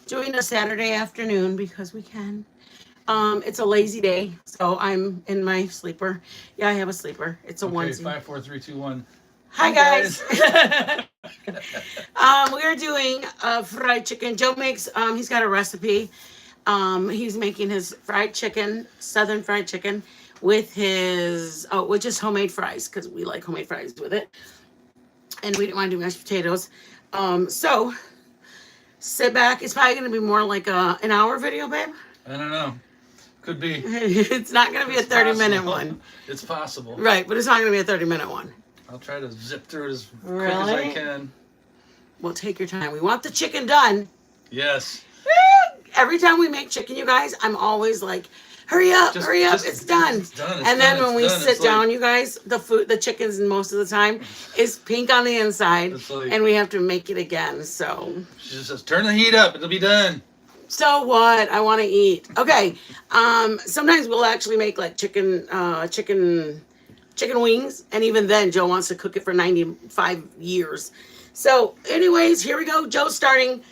doing a Saturday afternoon because we can. It's a lazy day, so I'm in my sleeper. Yeah, I have a sleeper. It's a Okay, onesie. 5, 4, 3, 2, 1. Hi Hi guys. guys. We are doing fried chicken. Joe makes. He's got a recipe. He's making his fried chicken, southern fried chicken, with his with just homemade fries because we like homemade fries with it, and we didn't want to do mashed potatoes. So sit back. It's probably going to be more like an hour video, babe. I don't know. Could be. It's not going to be a It's 30-minute possible. one. It's possible. Right, but it's not going to be a 30-minute one. I'll try to zip through it as quick as Really? I can. Well, take your time. We want the chicken done. Yes. Every time we make chicken, you guys, I'm always like, hurry up, hurry up, it's done. It's done. And then when we sit it's down, like, you guys, the chickens most of the time is pink on the inside, It's like- and we have to make it again. So she just says, turn the heat up. It'll be done. what? I want to eat. Okay. Sometimes we'll actually make like chicken wings, and even then, Joe wants to cook it for 95 years. So, anyways, here we go. Joe's starting.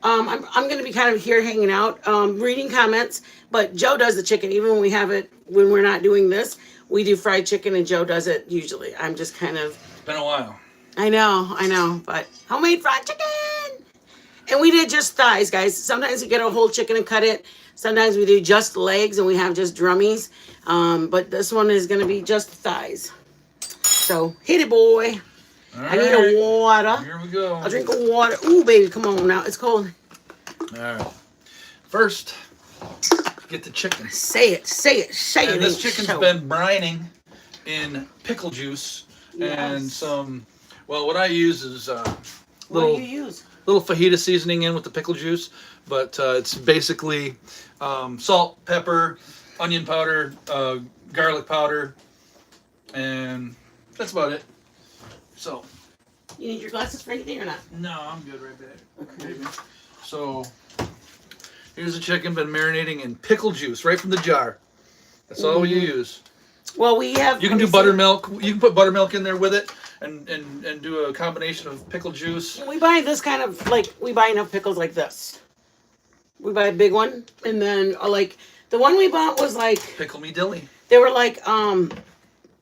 I'm going to be kind of here hanging out, reading comments, but Joe does the chicken. Even when we have it, when we're not doing this, we do fried chicken and Joe does it usually. I'm just kind of, It's been a while. I know, but homemade fried chicken. And we did just thighs, guys. Sometimes we get a whole chicken and cut it. Sometimes we do just legs and we have just drummies. But this one is going to be just thighs. So hit it, boy. All I need a right. water. Here we go. I'll drink a water. Ooh, baby, come on now. It's cold. All right. First, get the chicken. Say it. And this ain't chicken's so. been brining in pickle juice and Yes. some. Well, what I use is What do little you use? little fajita seasoning in with the pickle juice, but it's basically salt, pepper, onion powder, garlic powder, and that's about it. So, You need your glasses for anything or not? no, I'm good right back. Okay. Baby. So, here's the chicken been marinating in pickle juice right from the jar. That's all you use. Well, we have. You can do buttermilk. You can put buttermilk in there with it, and do a combination of pickle juice. We buy this kind of we buy enough pickles like this. We buy a big one, and then like the one we bought was like Pickle me dilly. they were like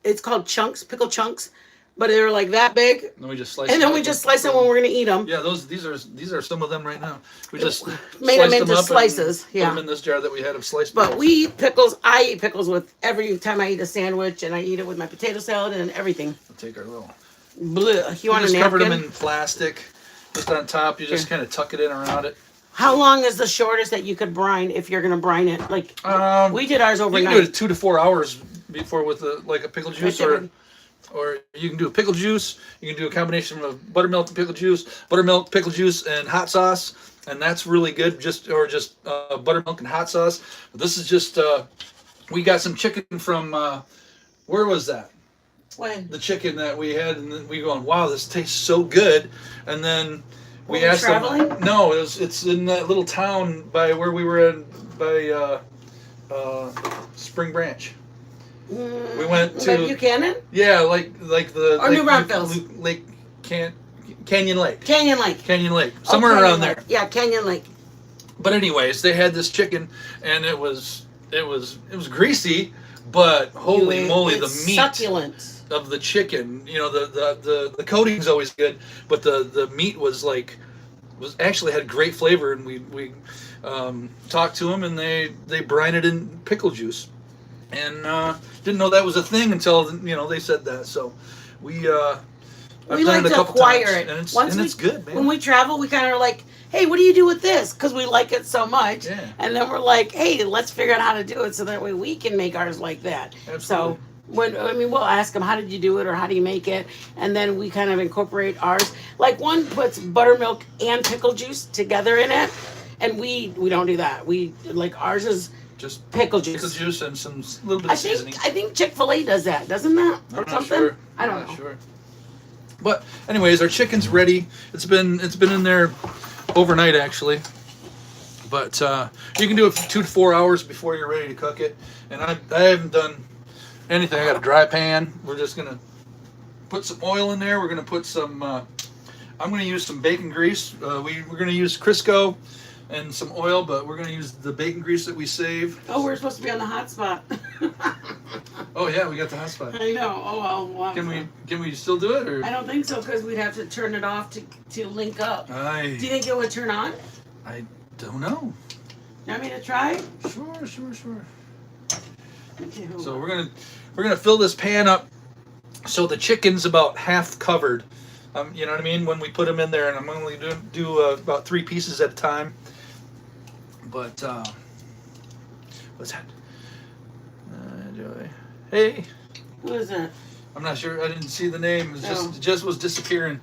it's called chunks, pickle chunks, but they were like that big, And then we just slice. and then we just slice them when we're gonna eat them. Yeah, these are some of them right now. We just Made them sliced into up and slices, Put yeah. them in this jar that we had of sliced. But pickles. we eat pickles. I eat pickles with every time I eat a sandwich, and I eat it with my potato salad and everything. We'll take our little. Blech. You We want a just covered them napkin? in plastic, just on top. You just Here. kind of tuck it in around it. How long is the shortest that you could brine if you're gonna brine it? Like we did ours You overnight. can do it 2 to 4 hours before with like a pickle juice, Right, or you can do a pickle juice. You can do a combination of buttermilk and pickle juice, buttermilk, pickle juice, and hot sauce, and that's really good. Just buttermilk and hot sauce. But this is just we got some chicken from where was that? When? The chicken that we had, and then we going, wow, this tastes so good, and then we Were we asked traveling? them. No, it's in that little town by where we were in by Spring Branch. We went to Like Buchanan? yeah, like the Or New Braunfels. Lake Canyon Lake. Canyon Lake. Canyon Lake, somewhere Canyon around Lake. there. Yeah, Canyon Lake. But anyways, they had this chicken, and it was greasy, but holy moly, the It's meat succulent. of the chicken, the coating's always good, but the meat was actually had great flavor, and we talked to them, and they brine it in pickle juice, and didn't know that was a thing until they said that. So we We like to acquire it. and it's good, man. When we travel, we kind of are like, hey, what do you do with this? Because we like it so much. Yeah. And then we're like, hey, let's figure out how to do it so that way we can make ours like that. Absolutely. So we'll ask them, how did you do it or how do you make it? And then we kind of incorporate ours. Like one puts buttermilk and pickle juice together in it. And we don't do that. We like ours is just pickle juice. pickle juice and some little bit I of seasoning. think Chick-fil-A does that, doesn't that? Or I'm not something? sure. I don't I'm know. not sure. But anyways, our chicken's ready. It's been in there overnight actually. But you can do it for 2 to 4 hours before you're ready to cook it. And I haven't done anything. I got a dry pan. We're just gonna put some oil in there. We're gonna put some. I'm gonna use some bacon grease. We're gonna use Crisco, and some oil, but we're gonna use the bacon grease that we save. Oh, we're supposed to be on the hot spot. Oh yeah, we got the hot spot. I know. Oh well. Can we still do it, or? I don't think so because we'd have to turn it off to link up. Do you think it would turn on? I don't know. You want me to try? Sure. Okay, So we're gonna fill this pan up so the chicken's about half covered. You know what I mean? When we put them in there, and I'm only do about 3 pieces at a time. But what's that? Joy. Hey. Who is that? I'm not sure. I didn't see the name. It just was disappearing.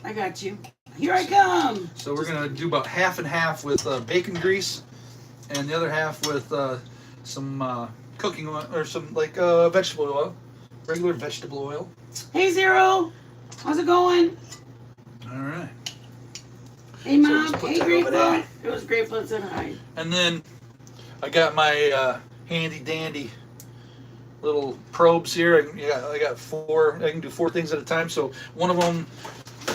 I got you. Here I come. So we're gonna do about half and half with bacon grease, and the other half with some cooking oil or some vegetable oil, regular vegetable oil. Hey Zero, how's it going? All right. Hey Mom. So Hey Grateful. It was Grateful and said hi. And then I got my handy dandy little probes here. I got 4. I can do 4 things at a time. So one of them,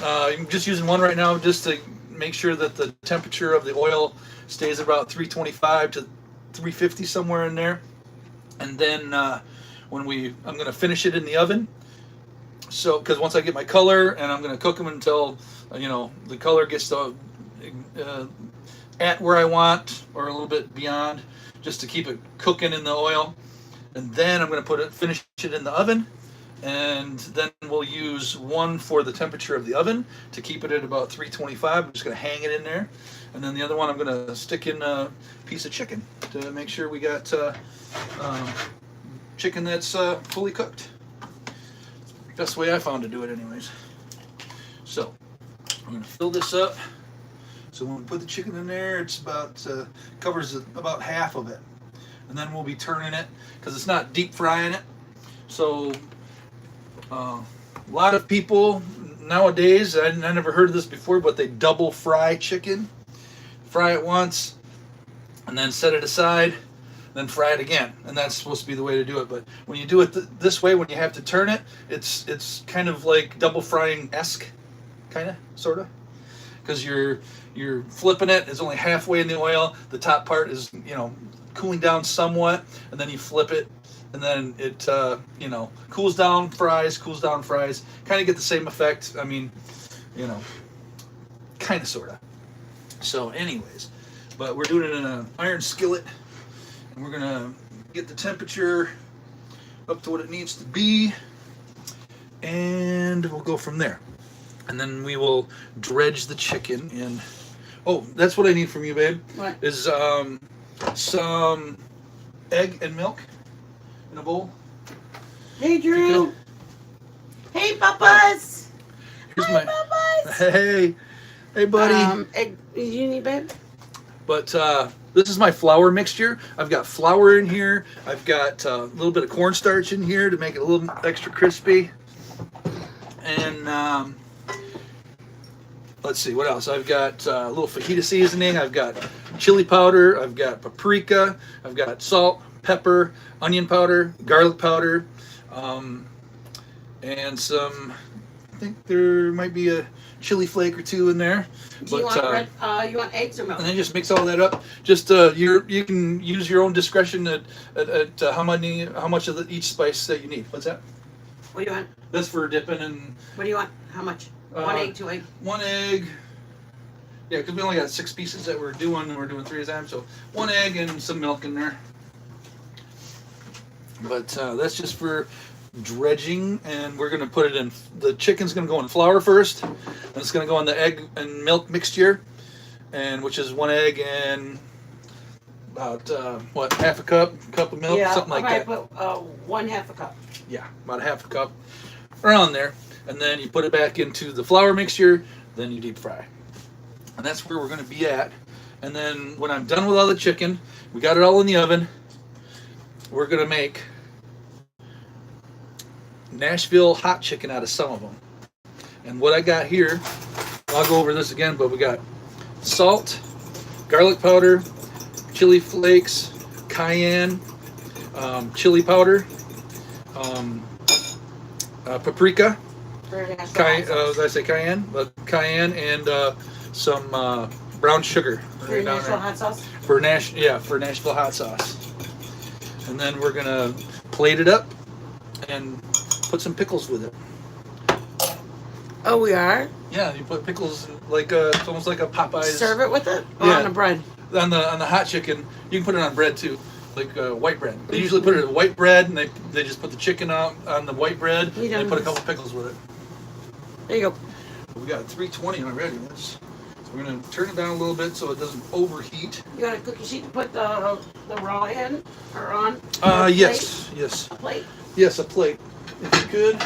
I'm just using one right now just to make sure that the temperature of the oil stays about 325 to 350 somewhere in there. And then I'm going to finish it in the oven. So because once I get my color, and I'm going to cook them until the color gets to at where I want or a little bit beyond, just to keep it cooking in the oil. And then I'm going to finish it in the oven, and then we'll use one for the temperature of the oven to keep it at about 325. I'm just going to hang it in there, and then the other one I'm going to stick in a piece of chicken to make sure we got chicken that's fully cooked. That's the way I found to do it anyways. So I'm going to fill this up. So when we put the chicken in there, it's about covers about half of it. And then we'll be turning it because it's not deep frying it. So a lot of people nowadays, I never heard of this before, but they double fry chicken. Fry it once and then set it aside, then fry it again. And that's supposed to be the way to do it. But when you do it this way, when you have to turn it, it's kind of like double frying-esque, kind of, sort of. Because you're flipping it, it's only halfway in the oil. The top part is, cooling down somewhat, and then you flip it, and then it cools down, fries, kind of get the same effect. I mean, kind of, sort of. So anyways, but we're doing it in an iron skillet, and we're gonna get the temperature up to what it needs to be, and we'll go from there. And then we will dredge the chicken in. Oh, that's what I need from you, babe. What? Is some egg and milk in a bowl. Hey Drew. Hey Papas. Hi, Papas. Hey buddy. Egg, you need, babe? But this is my flour mixture. I've got flour in here. I've got a little bit of cornstarch in here to make it a little extra crispy. And let's see, what else? I've got a little fajita seasoning. I've got chili powder. I've got paprika. I've got salt, pepper, onion powder, garlic powder, and some, I think there might be a chili flake or 2 in there. Do you want you want eggs or milk? And then just mix all that up. Just you can use your own discretion at how much of each spice that you need. What's that? What do you want? That's for dipping and. What do you want? How much? 1 egg, 2 egg? 1 egg. Yeah, because we only got 6 pieces that we're doing, and we're doing 3 at a time. So 1 egg and some milk in there. But that's just for dredging, and we're going to put it in. The chicken's going to go in flour first, and it's going to go in the egg and milk mixture, and which is 1 egg and about half a cup of milk, something like that. Yeah, put 1/2 a cup. Yeah, about half a cup, around there. And then you put it back into the flour mixture, then you deep fry. And that's where we're going to be at. And then when I'm done with all the chicken, we got it all in the oven, we're going to make Nashville hot chicken out of some of them. And what I got here, I'll go over this again, but we got salt, garlic powder, chili flakes, cayenne, chili powder, paprika, did I say cayenne? Cayenne and some brown sugar. For your Nashville hot sauce? For Nashville hot sauce. And then we're gonna plate it up and put some pickles with it. Oh, we are? Yeah, you put pickles like it's almost like a Popeyes. Serve it with it? Or on the bread? On the hot chicken, you can put it on bread too, like white bread. They usually put it in white bread, and they just put the chicken out on the white bread, and they put a couple pickles with it. There you go. We got 320 already. So we're gonna turn it down a little bit so it doesn't overheat. You got a cookie sheet to put the raw in or on? Yes. A plate? Yes, a plate. If you could.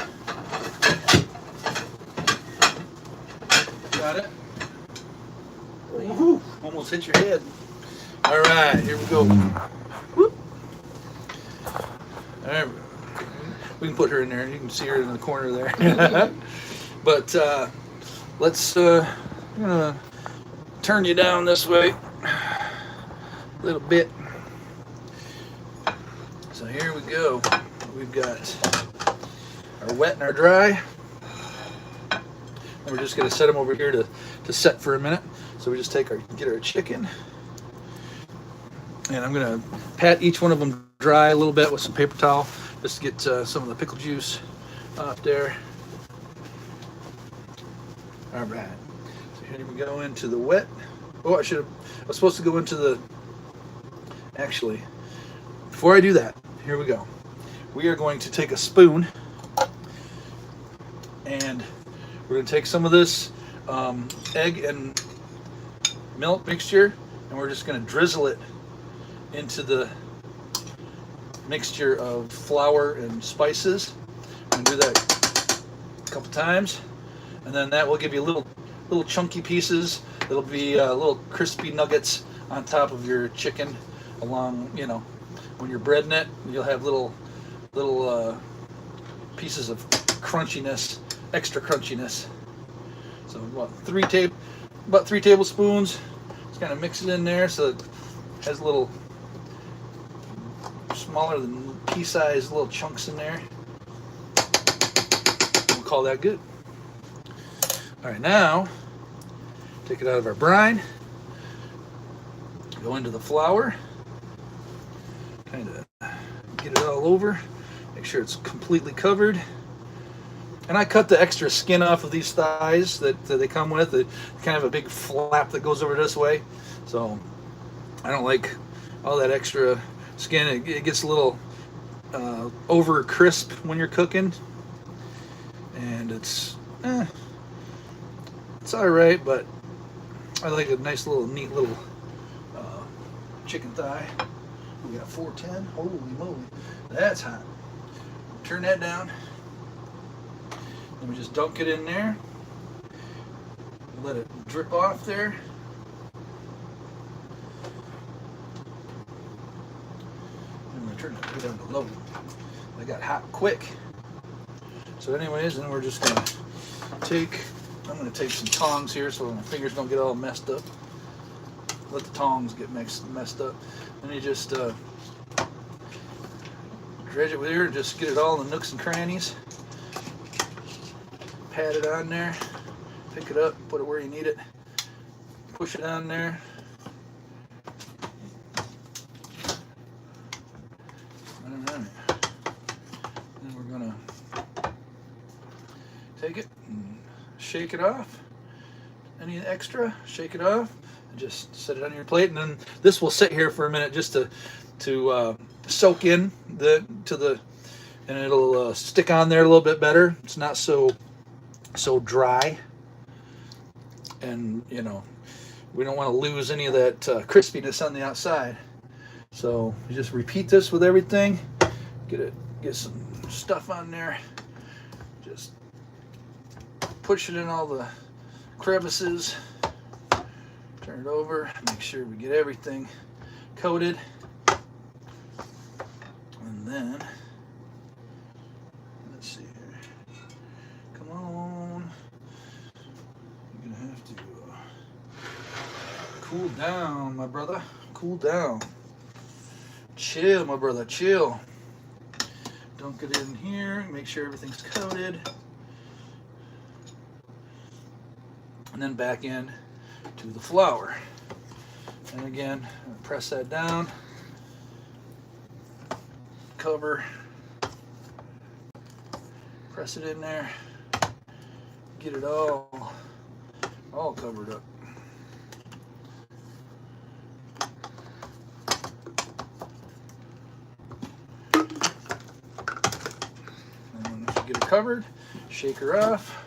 Got it? Woo-hoo. Almost hit your head. All right, here we go. Whoop. All right. We can put her in there. You can see her in the corner there. But let's I'm gonna turn you down this way a little bit. So here we go. We've got our wet and our dry. And we're just gonna set them over here to set for a minute. So we just get our chicken, and I'm gonna pat each one of them dry a little bit with some paper towel, just to get some of the pickle juice off there. All right. So here we go into the wet. Oh, I was supposed to go into the. Actually, before I do that, here we go. We are going to take a spoon, and we're going to take some of this egg and milk mixture, and we're just going to drizzle it into the mixture of flour and spices. I'm going to do that a couple times, and then that will give you little chunky pieces. It'll be little crispy nuggets on top of your chicken, along, when you're breading it, you'll have little pieces of crunchiness, extra crunchiness. So about 3 tablespoons. Just kind of mix it in there so it has little smaller than pea-sized little chunks in there. We'll call that good. All right, now take it out of our brine. Go into the flour. Kind of get it all over. Make sure it's completely covered. And I cut the extra skin off of these thighs that they come with. It kind of a big flap that goes over this way. So I don't like all that extra skin. It gets a little over crisp when you're cooking. And it's all right, but I like a nice little neat little chicken thigh. We got 410. Holy moly, that's hot. Turn that down. Then we just dunk it in there. Let it drip off there. I'm gonna turn it down to low. I got hot quick. So anyways, then we're just gonna I'm gonna take some tongs here so my fingers don't get all messed up. Let the tongs get messed up. Then you just dredge it with here and just get it all in the nooks and crannies. Pat it on there. Pick it up, put it where you need it. Push it on there. Then we're gonna take it and shake it off. Any extra, shake it off. Just set it on your plate, and then this will sit here for a minute just to soak in and it'll stick on there a little bit better. It's not so dry, and we don't want to lose any of that crispiness on the outside. So you just repeat this with everything. Get some stuff on there. Just push it in all the crevices. Turn it over, make sure we get everything coated. And then, let's see here. Come on. You're gonna have to cool down, my brother. Cool down. Chill, my brother, chill. Dunk it in here, make sure everything's coated. And then back in. to the flour. And again, press that down, cover, press it in there, get it all covered up. And once you get her covered, shake her off,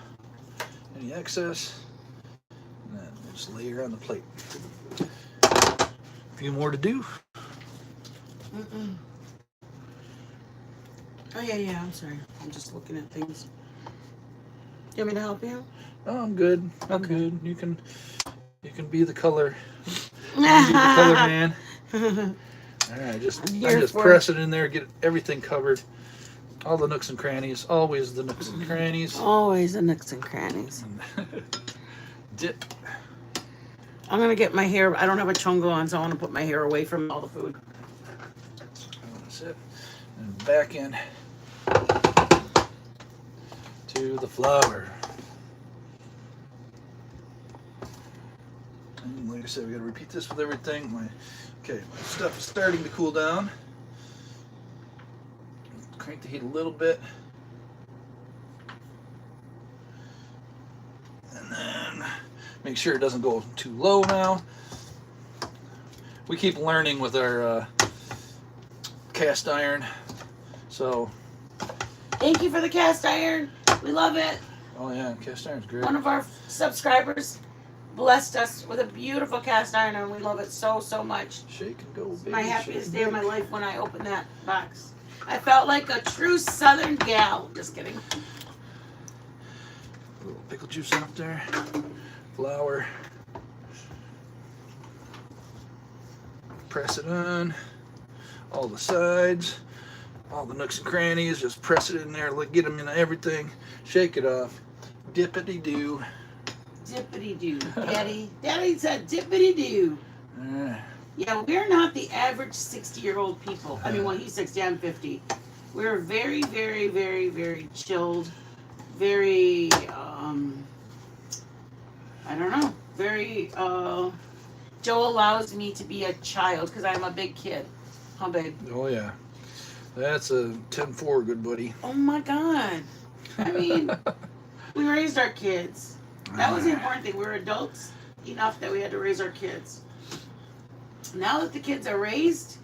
any excess, and then just lay her on the plate. A few more to do. Oh yeah, I'm sorry. I'm just looking at things. You want me to help you? Oh, I'm good. I'm good. You can be the color. You can be the color man. All right, I just press it in there, get everything covered. All the nooks and crannies. Always the nooks and crannies. Always the nooks and crannies. Dip. I'm gonna get my hair. I don't have a chongo on, so I want to put my hair away from all the food. That's it. And back in to the flour. And like I said, we gotta repeat this with everything. My stuff is starting to cool down. Crank the heat a little bit. And then make sure it doesn't go too low now. We keep learning with our cast iron. So thank you for the cast iron. We love it. Oh yeah, cast iron's great. One of our subscribers blessed us with a beautiful cast iron, and we love it so much. Shake and go, baby. My happiest day of my life when I opened that box. I felt like a true Southern gal. Just kidding. A little pickle juice up there. Flour. Press it on. All the sides. All the nooks and crannies. Just press it in there. Get them in everything. Shake it off. Dippity-doo. Dippity-doo. Daddy said dippity-doo. Yeah, we're not the average 60-year-old people. I mean, well, he's 60, I'm 50. We're very, very, very, very chilled. Very, I don't know. Very, Joe allows me to be a child because I'm a big kid. Huh, babe? Oh, yeah. That's a 10-4, good buddy. Oh, my God. I mean, we raised our kids. That was the important thing. We were adults enough that we had to raise our kids. Now that the kids are raised,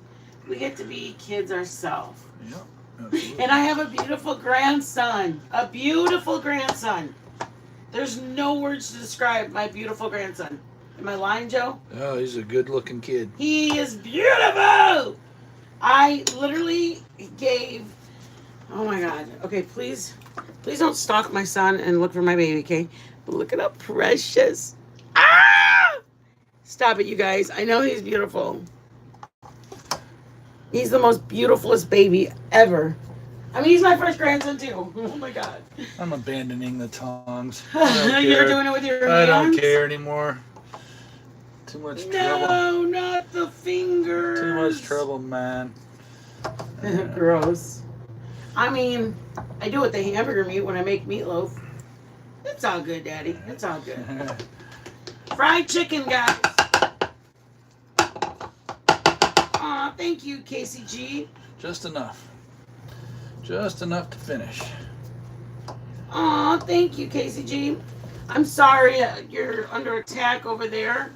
we get to be kids ourselves. Yep, absolutely. And I have a beautiful grandson. A beautiful grandson. There's no words to describe my beautiful grandson. Am I lying, Joe? Oh, he's a good-looking kid. He is beautiful! I literally gave... Oh, my God. Okay, please don't stalk my son and look for my baby, okay? But look at how precious. Ah! Stop it, you guys. I know he's beautiful. He's the most beautifulest baby ever. I mean, he's my first grandson, too. Oh, my God. I'm abandoning the tongs. You're doing it with your hands? I don't care anymore. Too much trouble. No, not the fingers. Too much trouble, man. Gross. I mean, I do it with the hamburger meat when I make meatloaf. It's all good, Daddy. It's all good. Fried chicken, guys. Aw, thank you, KCG. Just enough. Just enough to finish. Aw, thank you, KCG. I'm sorry you're under attack over there.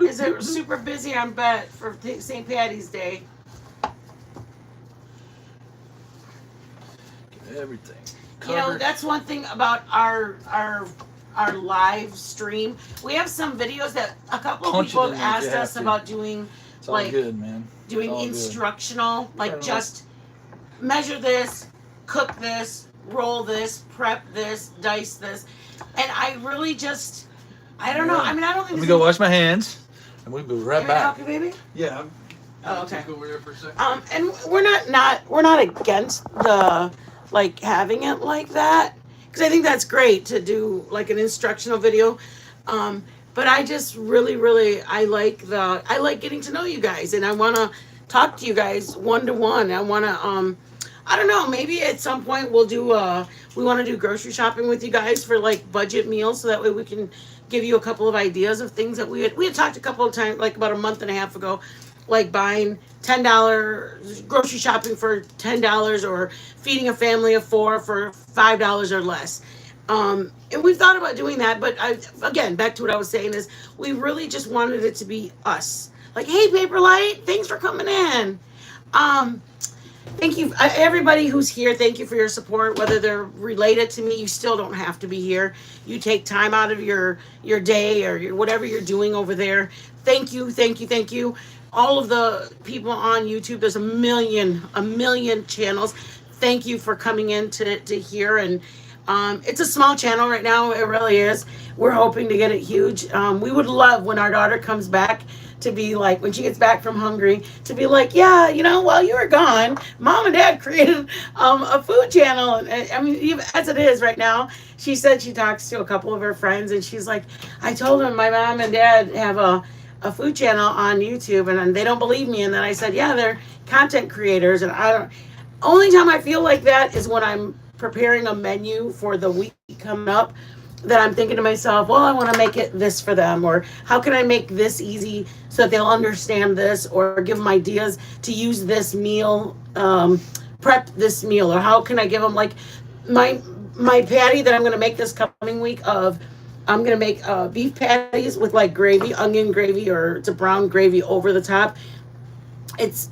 Is it super busy, I bet, for St. Patty's Day? Get everything covered. You know, that's one thing about our live stream. We have some videos that a couple of people have asked us about doing. It's all good, man. Doing instructional, like just measure this, cook this, roll this, prep this, dice this. And I really just, I don't know. I mean, I don't think. Let me go wash my hands, and we'll be right back. Help you, baby? Yeah. Oh, okay. Take over there for a second. And we're not against the like having it like that, because I think that's great to do like an instructional video. But I just really I like getting to know you guys, and I want to talk to you guys one-to-one. I want to I don't know. Maybe at some point we'll do. We want to do grocery shopping with you guys for like budget meals, so that way we can give you a couple of ideas of things that we had talked a couple of times, like about a month and a half ago, like buying $10 grocery shopping for $10, or feeding a family of 4 for $5 or less. And we've thought about doing that, but again, back to what I was saying is we really just wanted it to be us. Like, hey, Paperlight, thanks for coming in. Thank you, everybody who's here. Thank you for your support. Whether they're related to me, you still don't have to be here. You take time out of your day or whatever you're doing over there. Thank you, thank you, thank you. All of the people on YouTube, there's a million channels. Thank you for coming in to here. And it's a small channel right now. It really is. We're hoping to get it huge. We would love when our daughter comes back to be like, when she gets back from Hungary, to be like, yeah, while you were gone, Mom and Dad created a food channel. And I mean, even as it is right now, she said she talks to a couple of her friends, and she's like, I told them my mom and dad have a food channel on YouTube, and they don't believe me. And then I said, yeah, they're content creators. And only time I feel like that is when I'm preparing a menu for the week coming up, that I'm thinking to myself, well, I want to make it this for them, or how can I make this easy so that they'll understand this, or give them ideas to use this meal, prep this meal, or how can I give them, like, my patty that I'm going to make this coming week I'm going to make beef patties with like gravy, onion gravy, or it's a brown gravy over the top. It's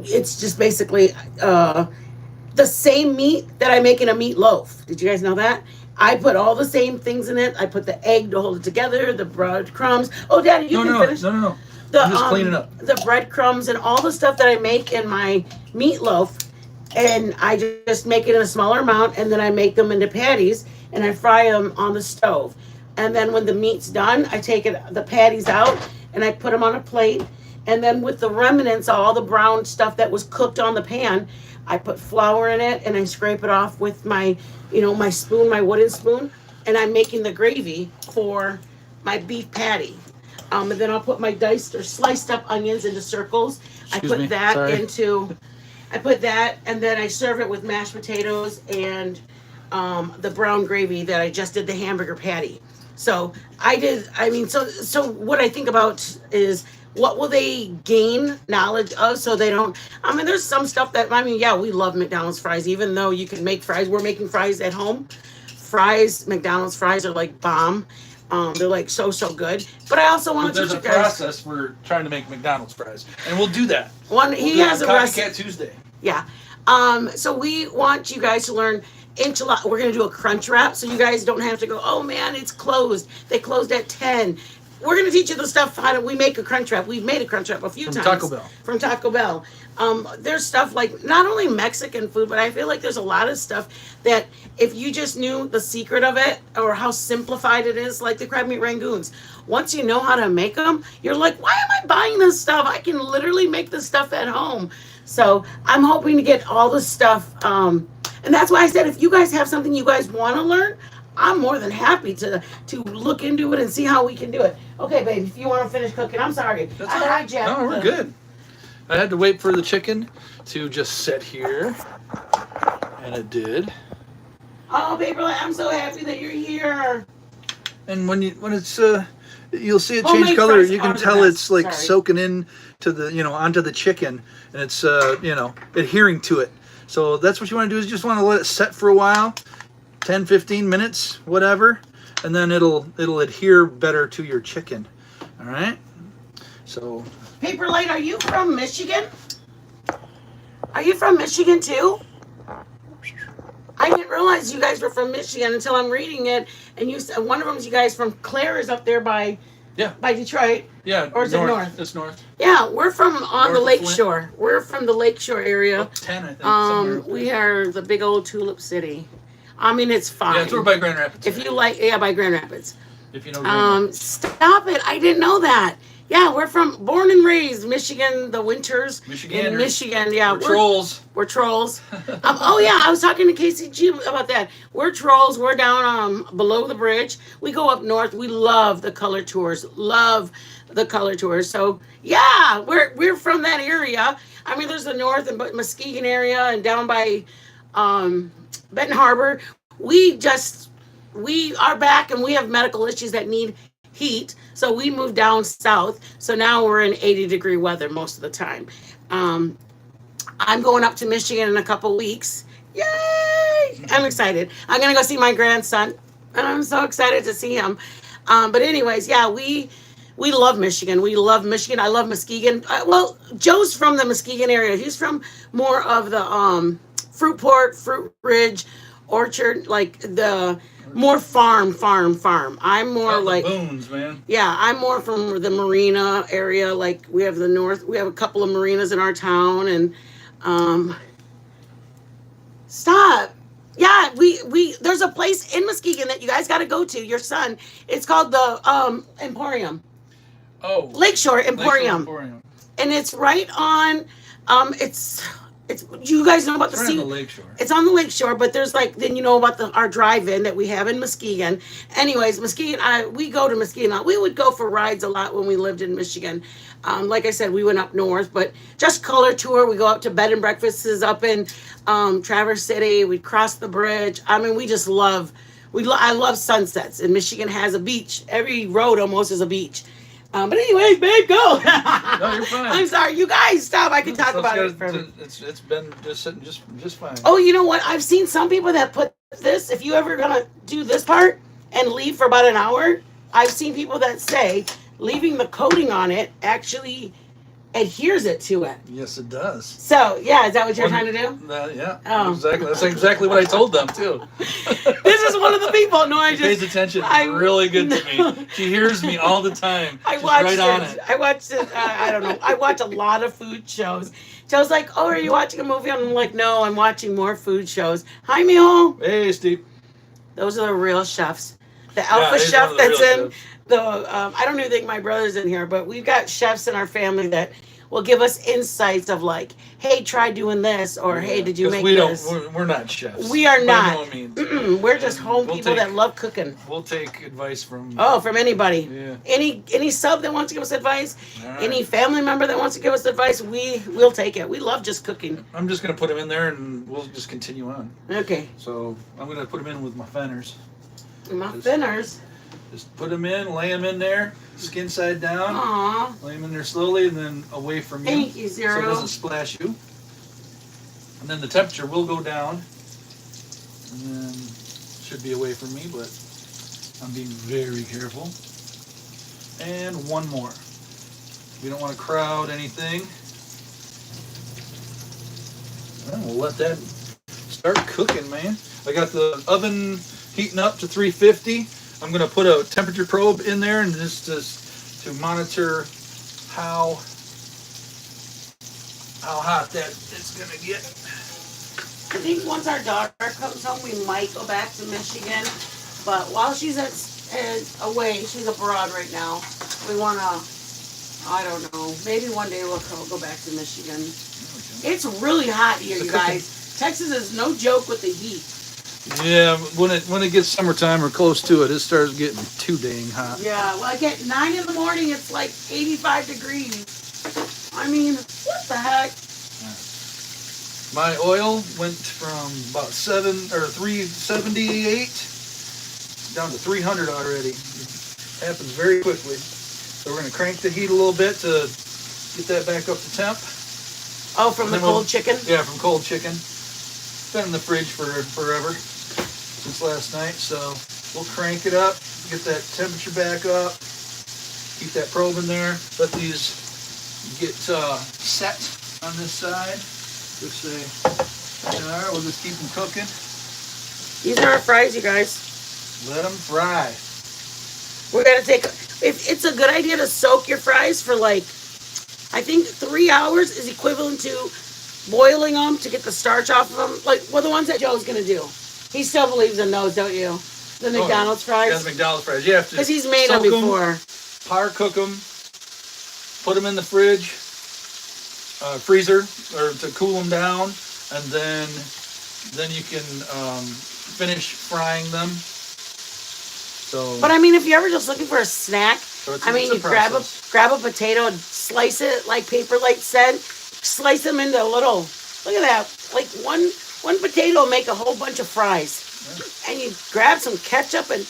just basically the same meat that I make in a meatloaf. Did you guys know that? I put all the same things in it. I put the egg to hold it together, the breadcrumbs. Oh, Daddy, you can finish. No. I'm just cleaning up. The breadcrumbs and all the stuff that I make in my meatloaf, and I just make it in a smaller amount, and then I make them into patties, and I fry them on the stove. And then when the meat's done, I take the patties out, and I put them on a plate. And then with the remnants, all the brown stuff that was cooked on the pan, I put flour in it, and I scrape it off with my spoon, my wooden spoon, and I'm making the gravy for my beef patty. And then I'll put my diced or sliced up onions into circles. I put that, and then I serve it with mashed potatoes and the brown gravy that I just did the hamburger patty. So so what I think about is, what will they gain knowledge of so they don't, there's some stuff that, yeah, we love McDonald's fries, even though you can make fries. We're making fries at home. McDonald's fries are like bomb. They're like so good. But I also want to teach you guys. There's a process for trying to make McDonald's fries, and we'll do that. He has a recipe. Copycat Tuesday. Yeah. So we want you guys to learn enchilada. We're going to do a crunch wrap, so you guys don't have to go, oh man, it's closed. They closed at 10. We're going to teach you the stuff, how we make a crunch wrap. We've made a crunch wrap a few times. From Taco Bell. There's stuff like, not only Mexican food, but I feel like there's a lot of stuff that if you just knew the secret of it, or how simplified it is, like the crab meat rangoons. Once you know how to make them, you're like, why am I buying this stuff? I can literally make this stuff at home. So I'm hoping to get all the stuff. And that's why I said, if you guys have something you guys want to learn, I'm more than happy to look into it and see how we can do it. Okay, babe, if you want to finish cooking, I'm sorry. That's all right. No, we're good. I had to wait for the chicken to just sit here, and it did. Oh, Paperlight, I'm so happy that you're here. And when it's you'll see it change color. You can tell it's like soaking in to the onto the chicken, and it's adhering to it. So that's what you want to do, is just want to let it set for a while. 10, 15 minutes, whatever, and then it'll adhere better to your chicken. All right. So. Paperlight, are you from Michigan? Are you from Michigan too? I didn't realize you guys were from Michigan until I'm reading it, and you said one of them's you guys from Clare is up there by Detroit. Yeah. Or is it north? It's north. Yeah, we're from the lake shore. We're from the lake shore area. Up 10, I think. We are the big old tulip city. It's fine. Yeah, it's over by Grand Rapids. If you like, by Grand Rapids. If you know Grand Rapids. Stop it. I didn't know that. Yeah, we're from born and raised Michigan. The winters in Michiganders. Michigan. Yeah, We're trolls. We're trolls. Oh yeah, I was talking to KCG about that. We're trolls. We're down below the bridge. We go up north. We love the color tours. Love the color tours. So yeah, we're from that area. I mean, there's the north and Muskegon area and down by Benton Harbor. We are back and we have medical issues that need heat. So we moved down south. So now we're in 80-degree weather most of the time. I'm going up to Michigan in a couple weeks. Yay! I'm excited. I'm going to go see my grandson. And I'm so excited to see him. But anyways, yeah, we love Michigan. We love Michigan. I love Muskegon. Well, Joe's from the Muskegon area. He's from more of the Fruitport, Fruit Ridge, Orchard, like the more farm. I'm more like boons, man. Yeah, I'm more from the marina area. Like we have the north. We have a couple of marinas in our town, and stop. Yeah, we there's a place in Muskegon that you guys got to go to. Your son. It's called the Emporium. Oh, Lakeshore Emporium. And it's right on. It's you guys know about the sea. On the lakeshore. It's on the lakeshore, but there's like then you know about our drive-in that we have in Muskegon. Anyways, Muskegon, we go to Muskegon. We would go for rides a lot when we lived in Michigan. Like I said, we went up north, but just color tour. We go up to bed and breakfasts up in Traverse City. We cross the bridge. I mean, we just love. I love sunsets, and Michigan has a beach. Every road almost is a beach. But anyways, babe, go. No, you're fine. I'm sorry. You guys stop. I can talk about it forever. It's been just sitting just fine. Oh, you know what? I've seen some people that put this, if you ever gonna do this part and leave for about an hour, I've seen people that say leaving the coating on it actually adheres it to it. Yes, it does. So, yeah, is that what you're trying to do? Yeah, Oh. exactly. That's exactly what I told them, too. This is one of the people. No, I She pays attention really good to me. She hears me all the time. I She's watched right it. on it. I watched it. I don't know. I watch a lot of food shows. Joe's like, "Oh, are you watching a movie?" I'm like, "No, I'm watching more food shows." Hi, Mihal. Hey, Steve. Those are the real chefs. The alpha he's chef one of the that's real in the. I don't even think my brother's in here, but we've got chefs in our family that will give us insights of like, "Hey, try doing this," or "Hey, did you make this?" We're not chefs. We are not. By no means. We're just home people that love cooking. We'll take advice from. From anybody. Yeah. Any sub that wants to give us advice, Right. any family member that wants to give us advice, we'll take it. We love just cooking. I'm just gonna put them in there, and we'll just continue on. Okay. So I'm gonna put them in with my fenners. My thinners. Just put them in, lay them in there, skin side down. Aww. Lay them in there slowly, and then away from you. Thank you, Zero. So it doesn't splash you. And then the temperature will go down. And then should be away from me, but I'm being very careful. And one more. We don't want to crowd anything. Well, we'll let that start cooking, man. I got the oven heating up to 350. I'm going to put a temperature probe in there and just to monitor how hot that it's going to get. I think once our daughter comes home, we might go back to Michigan. But while she's away, she's abroad right now. We want to, I don't know, maybe one day we'll go back to Michigan. Okay. It's really hot here, you guys. Texas is no joke with the heat. Yeah, when it gets summertime or close to it, it starts getting too dang hot. Yeah, like at 9 in the morning, it's like 85 degrees. I mean, what the heck? My oil went from about 378 down to 300 already. It happens very quickly. So we're going to crank the heat a little bit to get that back up to temp. Oh, from the cold chicken? Yeah, from cold chicken. It's been in the fridge for forever, since last night. So we'll crank it up, get that temperature back up, keep that probe in there, let these get set on this side. Just say, alright, we'll just keep them cooking. These are our fries, you guys. Let them fry. We're going to take, if it's a good idea to soak your fries for like, I think 3 hours is equivalent to boiling them to get the starch off of them. Like, well, the ones that Joe's going to do. He still believes in those, don't you? The McDonald's fries? Yeah, the McDonald's fries. You have to because he's made them before. Par cook them, put them in the fridge, freezer, or to cool them down, and then you can finish frying them. So, But I mean, if you're ever just looking for a snack, it's I mean, a you grab a potato and slice it like Paper Light said. Slice them into little. Look at that! Like one potato will make a whole bunch of fries, and you grab some ketchup and.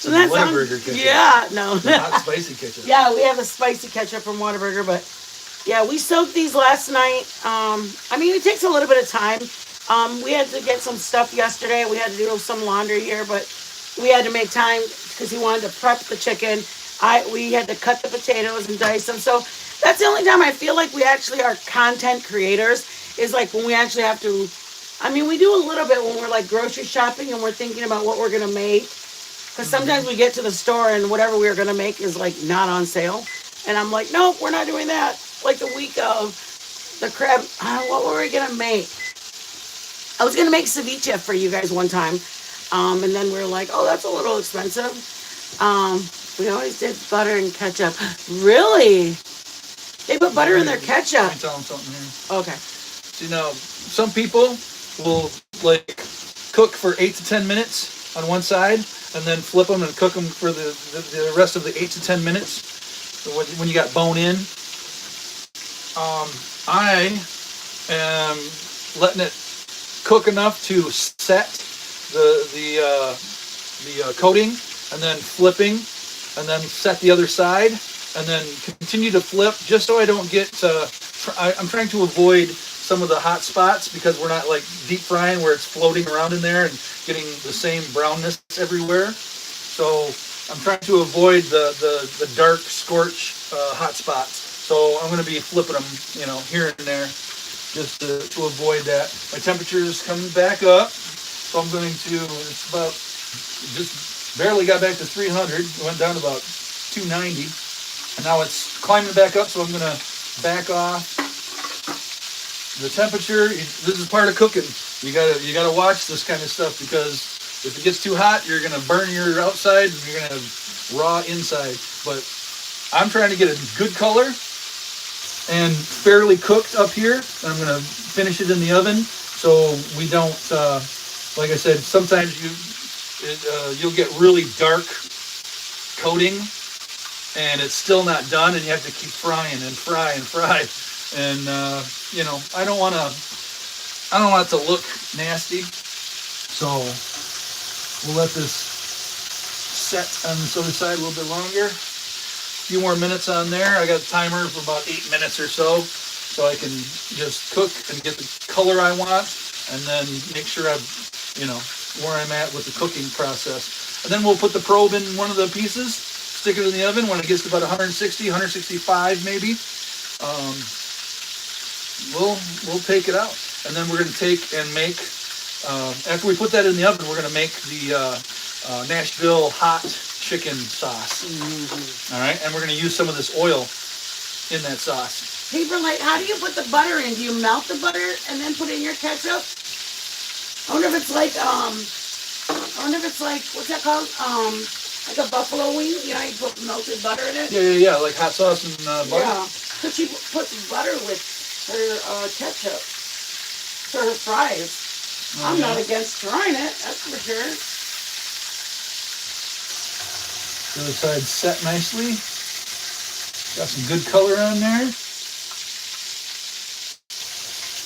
Some Whataburger ketchup. Yeah, no. Hot spicy ketchup. Yeah, we have a spicy ketchup from Whataburger, but yeah, we soaked these last night. I mean, it takes a little bit of time. We had to get some stuff yesterday. We had to do some laundry here, but we had to make time because he wanted to prep the chicken. We had to cut the potatoes and dice them. So that's the only time I feel like we actually are content creators is like when we actually have to. I mean, we do a little bit when we're like grocery shopping and we're thinking about what we're gonna make. Because sometimes we get to the store and whatever we were gonna make is like not on sale, and I'm like, nope, we're not doing that. Like the week of the crab, what were we gonna make? I was gonna make ceviche for you guys one time, and then we were like, oh, that's a little expensive. We always did butter and ketchup. Really? They put butter in their ketchup. Let me tell them something here. Okay. You know, some people will like cook for 8 to 10 minutes on one side, and then flip them and cook them for the rest of the 8 to 10 minutes when you got bone in. I am letting it cook enough to set the coating, and then flipping, and then set the other side, and then continue to flip just so I don't get. I'm trying to avoid some of the hot spots because we're not like deep frying where it's floating around in there and getting the same brownness everywhere. So I'm trying to avoid the dark scorch hot spots. So I'm going to be flipping them, here and there, just to avoid that. My temperature is coming back up, so I'm going to. It's about just barely got back to 300. It went down to about 290, and now it's climbing back up. So I'm going to back off the temperature. This is part of cooking. You gotta watch this kind of stuff because if it gets too hot, you're gonna burn your outside and you're gonna have raw inside. But I'm trying to get a good color and fairly cooked up here. I'm gonna finish it in the oven so we don't. Like I said, sometimes you'll get really dark coating and it's still not done, and you have to keep frying and fry and fry. And I don't want it to look nasty, so we'll let this set on this other side a little bit longer. A few more minutes on there. I got a timer for about 8 minutes or so I can just cook and get the color I want, and then make sure where I'm at with the cooking process. And then we'll put the probe in one of the pieces, stick it in the oven when it gets to about 160, 165 maybe. We'll take it out, and then we're going to take and make. After we put that in the oven, we're going to make the Nashville hot chicken sauce. Mm-hmm. All right, and we're going to use some of this oil in that sauce. Paper Light, how do you put the butter in? Do you melt the butter and then put in your ketchup? I wonder if it's like what's that called? Like a buffalo wing. You put melted butter in it. Yeah, like hot sauce and butter. Yeah, but she puts butter with her ketchup for her fries. Mm-hmm. I'm not against trying it, that's for sure. The other side set nicely. Got some good color on there.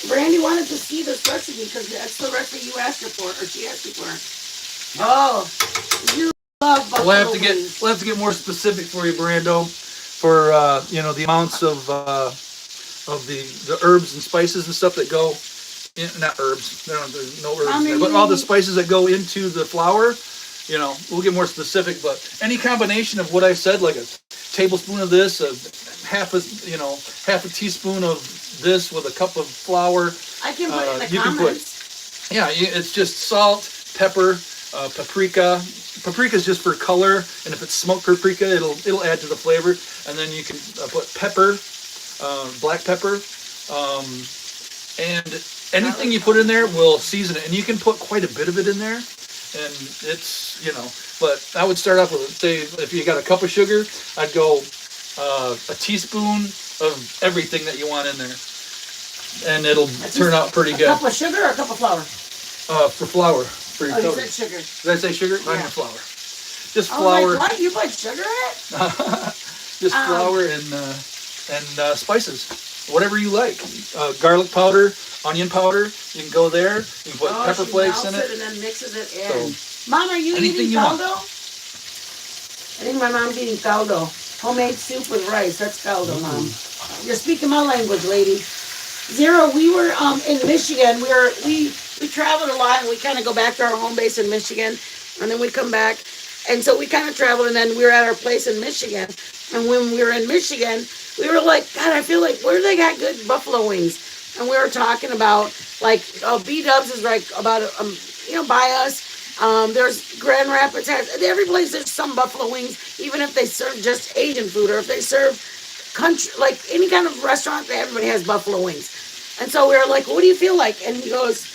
Brandy wanted to see this recipe because that's the recipe you asked her for, or she asked you for. Oh, you love buffalo wings. We'll have to get more specific for you, Brando, for the amounts of the herbs and spices and stuff that go in, not herbs, there's no herbs there, but all the spices that go into the flour, we'll get more specific, but any combination of what I said, like a tablespoon of this, half a teaspoon of this with a cup of flour. I can put in the comments. It's just salt, pepper, paprika. Paprika is just for color, and if it's smoked paprika, it'll add to the flavor. And then you can put pepper, black pepper, and anything you put in there will season it. And you can put quite a bit of it in there, and it's but I would start off with, say, if you got a cup of sugar, I'd go a teaspoon of everything that you want in there, and it'll turn out pretty good. A cup of sugar or a cup of flour? For flour, for your coating. You said sugar. Did I say sugar? Yeah. I meant flour. Just flour. Like, what? You put sugar in it? Just flour and spices, whatever you like. Garlic powder, onion powder. You can go there. You can put pepper flakes in it. And then mixes it in. So, Mom, are you eating caldo? I think my mom's eating caldo. Homemade soup with rice. That's caldo, Mom. You're speaking my language, lady. Zero, we were in Michigan. We traveled a lot, and we kind of go back to our home base in Michigan, and then we come back. And so we kind of traveled, and then we were at our place in Michigan. And when we were in Michigan, we were like, God, I feel like, where do they got good buffalo wings? And we were talking about, like, B-Dubs is like about, by us. There's Grand Rapids has, every place there's some buffalo wings, even if they serve just Asian food or if they serve country, like any kind of restaurant, everybody has buffalo wings. And so we were like, what do you feel like? And he goes,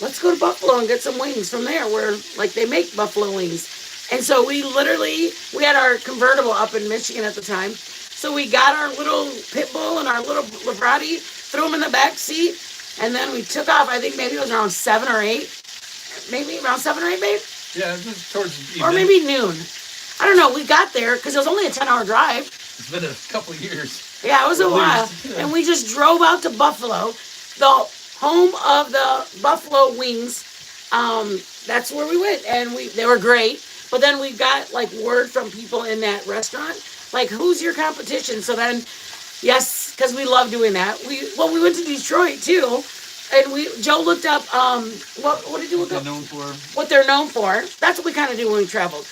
let's go to Buffalo and get some wings from there where like they make buffalo wings. And so we had our convertible up in Michigan at the time. So we got our little pit bull and our little Librati, threw them in the back seat, and then we took off. I think maybe it was around 7 or 8. Maybe around 7 or 8, babe? Yeah, it was towards evening. Or maybe noon. I don't know. We got there because it was only a 10-hour drive. It's been a couple of years. Yeah, it was a while. Yeah. And we just drove out to Buffalo, the home of the buffalo wings. That's where we went, and they were great. But then we got like word from people in that restaurant, like, who's your competition? So then, yes, because we love doing that. We went to Detroit too. And Joe looked up what did you look up? What they're known for. That's what we kind of do when we traveled.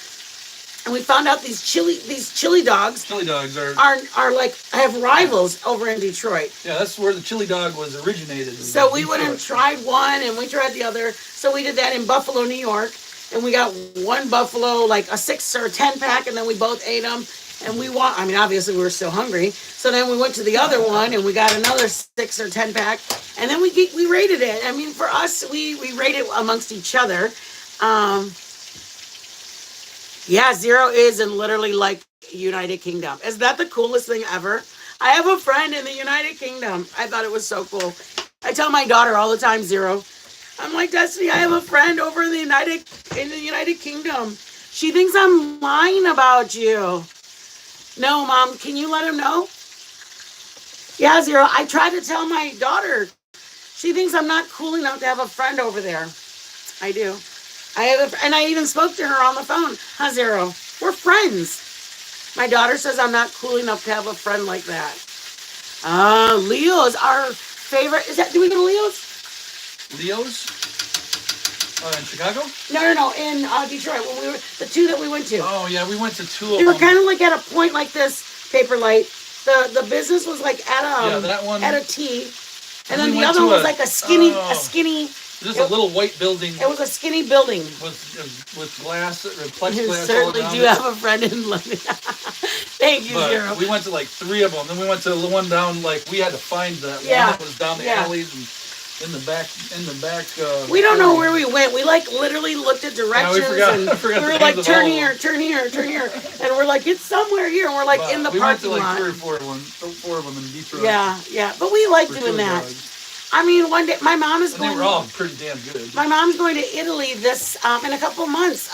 And we found out these chili dogs. Chili dogs are like have rivals over in Detroit. Yeah, that's where the chili dog was originated. So we went and tried one, and we tried the other. So we did that in Buffalo, New York, and we got one buffalo, like a 6 or 10 pack, and then we both ate them. And obviously we were still hungry. So then we went to the other one and we got another 6 or 10 pack. And then we rated it. I mean, for us, we rated amongst each other. Zero is in literally like United Kingdom. Is that the coolest thing ever? I have a friend in the United Kingdom. I thought it was so cool. I tell my daughter all the time, Zero. I'm like, Destiny, I have a friend over in the United Kingdom. She thinks I'm lying about you. No, Mom, can you let him know? Yeah, Zero, I tried to tell my daughter. She thinks I'm not cool enough to have a friend over there. I do. And I even spoke to her on the phone. Huh, Zero? We're friends. My daughter says I'm not cool enough to have a friend like that. Leo's our favorite. Do we go to Leo's? Leo's? In Chicago? No, in Detroit. When the two that we went to. Oh yeah, we went to two of them. They were kind of like at a point like this, Paper Light. The business was like at a T, and then the other one was like a skinny. Just a little white building. It was a skinny building with glass, plexiglass. You certainly do have a friend in London. Thank you, Zero. We went to like 3 of them. Then we went to the one down. Like we had to find that one that was down the alleys and. In the back. We don't know where we went. We like literally looked at directions and we were like, turn here, and we're like, it's somewhere here, and we're like in the parking lot. We went to like 3 or 4 of them in Detroit. Yeah, but we like doing that. Dogs. I mean, one day my mom is going. They were all pretty damn good. My mom's going to Italy in a couple of months.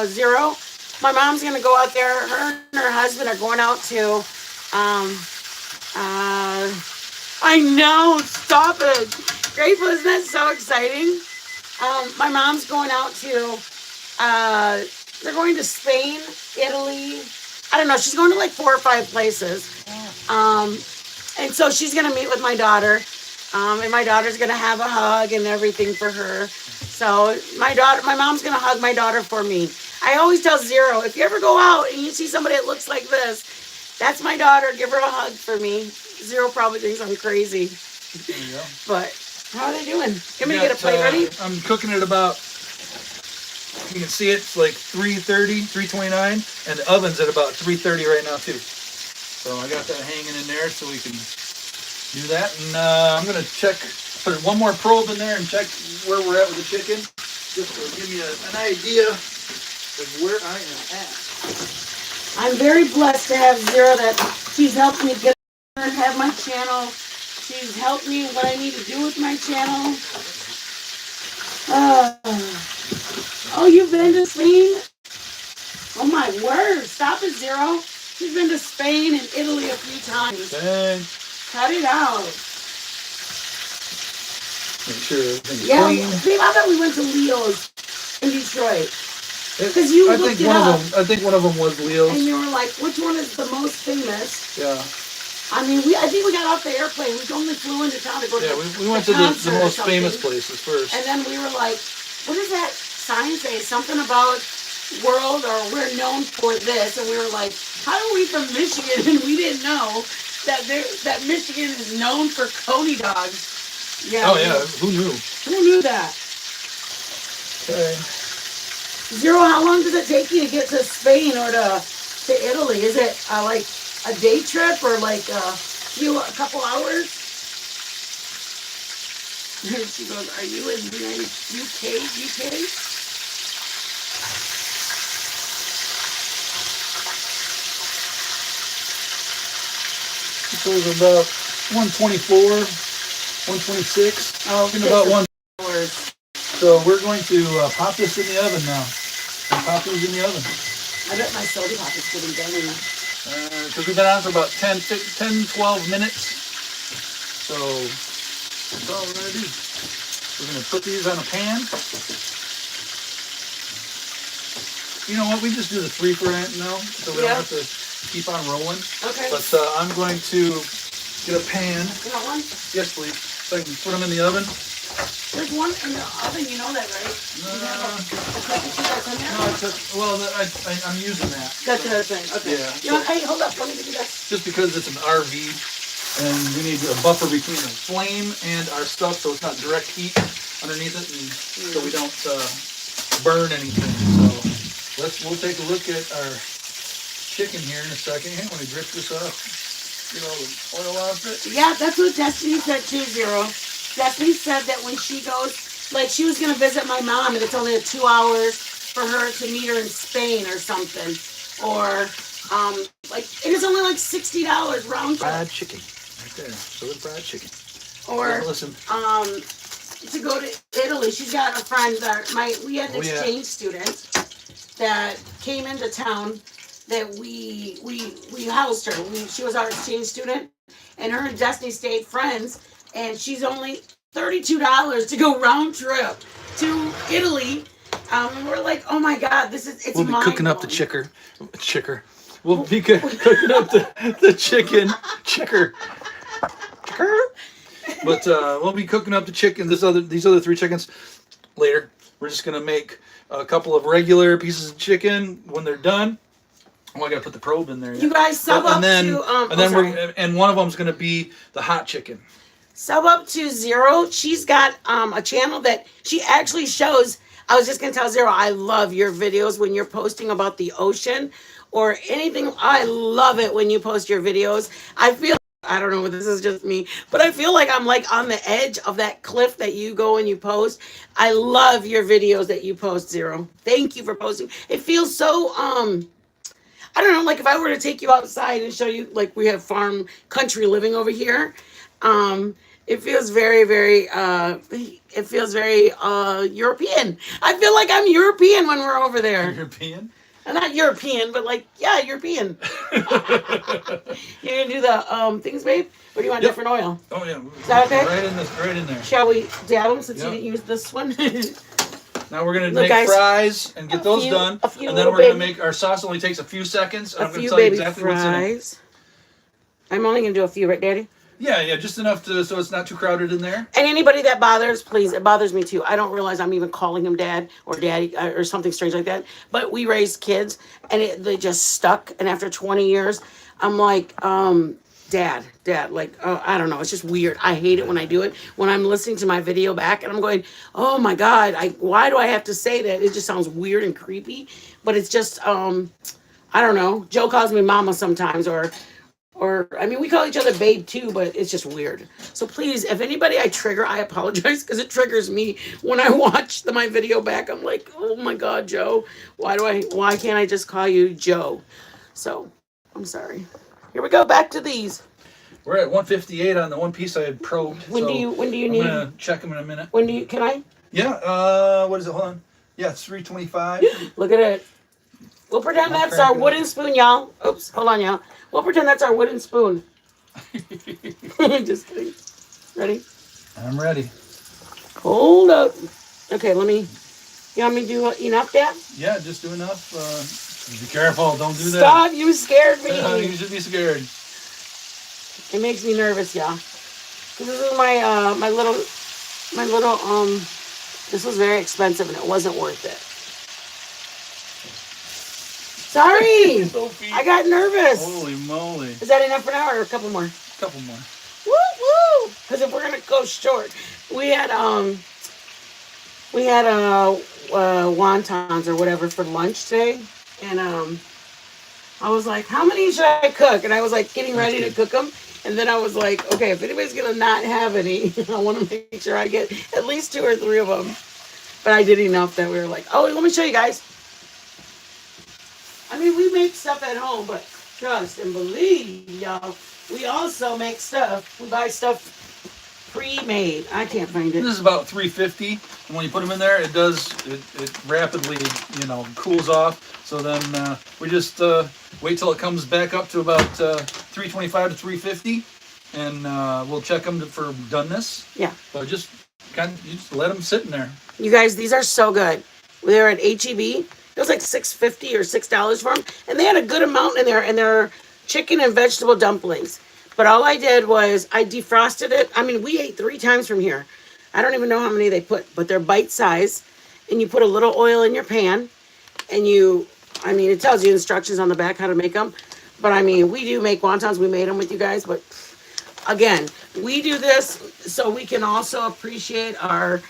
Zero. My mom's gonna go out there. Her and her husband are going out to. I know, stop it. Grateful, isn't that so exciting? My mom's going out to, they're going to Spain, Italy. I don't know, she's going to like 4 or 5 places. And so she's going to meet with my daughter. And my daughter's going to have a hug and everything for her. So my mom's going to hug my daughter for me. I always tell Zero, if you ever go out and you see somebody that looks like this, that's my daughter, give her a hug for me. Zero probably thinks I'm crazy. There you go. But how are they doing? Can we get a plate ready? I'm cooking it about, you can see it's like 330, 329, and the oven's at about 330 right now too. So I got that hanging in there so we can do that. And I'm going to put one more probe in there and check where we're at with the chicken, just to give you an idea of where I am at. I'm very blessed to have Zero that she's helped me get and have my channel. She's helped me what I need to do with my channel. Uh, oh, you've been to Spain? Oh my word! Stop it, Zero. She's been to Spain and Italy a few times. Dang. Cut it out. Make sure everything's Yeah, clean. babe, I thought we went to Leo's in Detroit. Because you looked it up. I think one of them was Leo's. And you were like, which one is the most famous? Yeah. I mean, I think we got off the airplane. We only flew into town to go to we went to the most famous places first. And then we were like, what does that sign say? Something about world or we're known for this. And we were like, how are we from Michigan? And we didn't know that Michigan is known for Coney dogs. Yeah. Oh, yeah. Who knew? Who knew that? Okay. Zero, how long does it take you to get to Spain or to Italy? Is it like a day trip or like a couple hours? She goes, are you in the UK? It was about 124, 126. Oh, in about 1 hours. So we're going to pop this in the oven now. Pop these in the oven. I bet my soda pop is getting done in Because we've been on for about 10, 12 minutes. So that's all we're going to do. We're going to put these on a pan. You know what? We just do the 3 for right now, so we don't have to keep on rolling. Okay. But I'm going to get a pan. You want one? Yes, please. So I can put them in the oven. There's one in the oven, you know that, right? You have a cookie sheet that's in there? No, I'm using that. That's the other thing. Okay. Yeah. You know, hey, hold up. Let me give you this. Just because it's an RV, and we need a buffer between the flame and our stuff, so it's not direct heat underneath it, and so we don't burn anything. So we'll take a look at our chicken here in a second. Hey, let me drip this up. Get all the oil off it. Yeah, that's what Destiny said too, Zero. Destiny said that when she goes, like she was gonna visit my mom, and it's only 2 hours for her to meet her in Spain or something, or like it is only like $60 round trip. Fried chicken, right there. Southern fried chicken. Or listen. To go to Italy, she's got a friend that we had an exchange student that came into town that we housed her. She was our exchange student, and her and Destiny stayed friends. And she's only $32 to go round trip to Italy. And we're like, oh my God, it's We'll be cooking up the chicker. We'll be cooking up the chicken. Chicker. But we'll be cooking up the chicken. These other 3 chickens later. We're just gonna make a couple of regular pieces of chicken when they're done. Oh, I gotta put the probe in there. You guys sub up to and one of them's gonna be the hot chicken. Sub up to Zero. She's got a channel that she actually shows. I was just gonna tell Zero, I love your videos when you're posting about the ocean or anything. I love it when you post your videos. I don't know, this is just me, but I feel like I'm like on the edge of that cliff that you go and you post. I love your videos that you post, Zero. Thank you for posting. It feels so I don't know, like if I were to take you outside and show you, like we have farm country living over here, it feels very, very, European. I feel like I'm European when we're over there. European? Not European, but like, yeah, European. You're gonna do the things, babe? Or do you want different oil? Oh yeah. Is that okay? Right in there. Shall we dab them since you didn't use this one? Now we're gonna make fries and get those done, and then we're gonna make our sauce. Only takes a few seconds. I'm gonna tell you exactly what's in it. I'm only gonna do a few, right, Daddy? Yeah, just enough so it's not too crowded in there. And anybody that bothers, please, it bothers me too. I don't realize I'm even calling him dad or daddy or something strange like that. But we raised kids, and they just stuck. And after 20 years, I'm like, dad, like, I don't know. It's just weird. I hate it when I do it. When I'm listening to my video back, and I'm going, oh my God, why do I have to say that? It just sounds weird and creepy. But it's just, I don't know. Joe calls me mama sometimes, or I mean, we call each other babe too, but it's just weird. So please, if anybody I trigger, I apologize, because it triggers me when I watch my video back. I'm like, oh my God, Joe, why can't I just call you Joe? So I'm sorry. Here we go. Back to these. We're at 158 on the one piece I had probed. When do you I'm need? gonna check them in a minute. When do you? Can I? Yeah. What is it? Hold on. Yeah, it's 325. Look at it. We'll pretend that's our wooden spoon, y'all. Oops. Hold on, y'all. We'll pretend that's our wooden spoon. Just kidding. Ready? I'm ready. Hold up. Okay, let me. You want me to do enough, Dad? Yeah, just do enough. Be careful. Don't do that. Stop! You scared me. You should be scared. It makes me nervous, y'all. Cause this is my little. This was very expensive and it wasn't worth it. Sorry, Sophie. I got nervous. Holy moly! Is that enough for now or a couple more? Couple more. Woo woo! Because if we're gonna go short, we had wontons or whatever for lunch today, and I was like, how many should I cook? And I was like getting ready to cook them, and then I was like, okay, if anybody's gonna not have any, I want to make sure I get at least 2 or 3 of them. But I did enough that we were like, oh, let me show you guys. I mean, we make stuff at home, but trust and believe, y'all, we also make stuff. We buy stuff pre-made. I can't find it. This is about 350, and when you put them in there, it rapidly, cools off. So then we just wait till it comes back up to about 325 to 350, and we'll check them for doneness. Yeah. So you just let them sit in there. You guys, these are so good. They're at HEB. It was like $6.50 or $6 for them, and they had a good amount in there, and they're chicken and vegetable dumplings. But all I did was I defrosted it. I mean, we ate 3 times from here. I don't even know how many they put, but they're bite size, and you put a little oil in your pan, and it tells you instructions on the back how to make them. But I mean, we do make wontons. We made them with you guys, but again, we do this so we can also appreciate our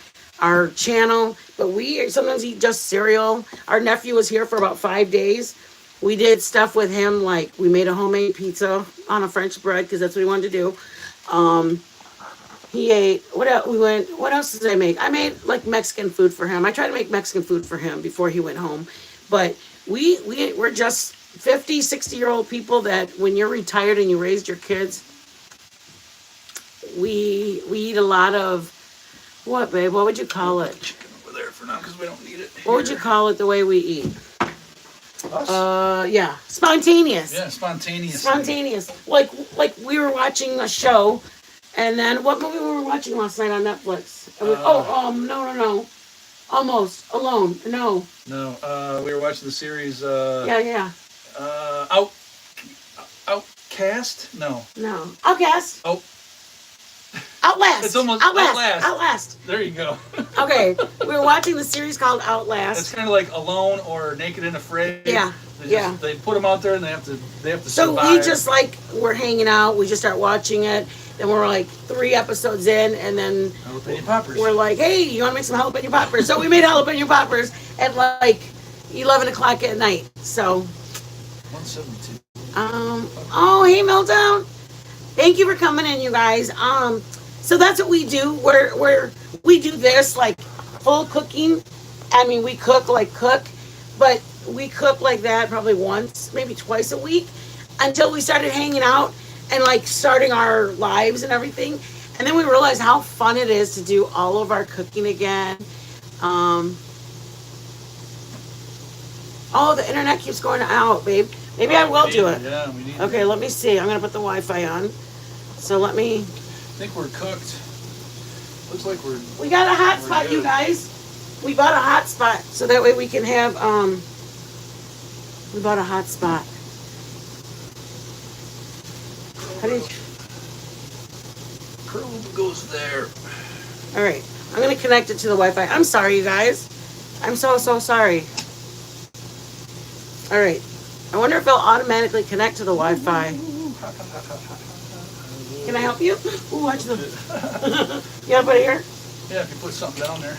channel, but we sometimes eat just cereal. Our nephew was here for about 5 days. We did stuff with him, like we made a homemade pizza on a French bread because that's what he wanted to do. He ate, what else did I make? I made like Mexican food for him. I tried to make Mexican food for him before he went home. But we're just 50, 60-year-old people that when you're retired and you raised your kids, we eat a lot of, what, babe? What would you call it? Chicken over there for now because we don't need it. What would you call it the way we eat? Us? Yeah, spontaneous. Yeah, spontaneous. Spontaneous. Like we were watching a show, and then what movie we were watching last night on Netflix? It was, no. Almost Alone. No. No, we were watching the series. Yeah. Outcast? No. Outcast. Oh. Outlast. It's almost Outlast. There you go. Okay, we were watching the series called Outlast. It's kind of like Alone or Naked and Afraid. Yeah. They put them out there and they have to So survive. we just we're hanging out. We just start watching it. Then we're like 3 episodes in, and then jalapeno poppers. We're like, hey, you want to make some jalapeno poppers? So we made jalapeno poppers at like 11 o'clock at night. So 172. Oh, hey, Meltdown. Thank you for coming in, you guys. So that's what we do. We do this like full cooking. I mean, we cook, but we cook like that probably once, maybe twice a week until we started hanging out and like starting our lives and everything. And then we realized how fun it is to do all of our cooking again. Oh, the internet keeps going out, babe. Maybe I will do it. Yeah, we need. Okay, let me see. I'm gonna put the Wi-Fi on. So let me. I think we're cooked. Looks like we're. We got a hotspot, you guys. We bought a hotspot so that way we can have. We bought a hotspot. How did you? Probe goes there. All right, I'm gonna connect it to the Wi-Fi. I'm sorry, you guys. I'm so sorry. All right. I wonder if it'll automatically connect to the Wi-Fi. Can I help you? Ooh, watch the. You want to put it here? Yeah, if you put something down there.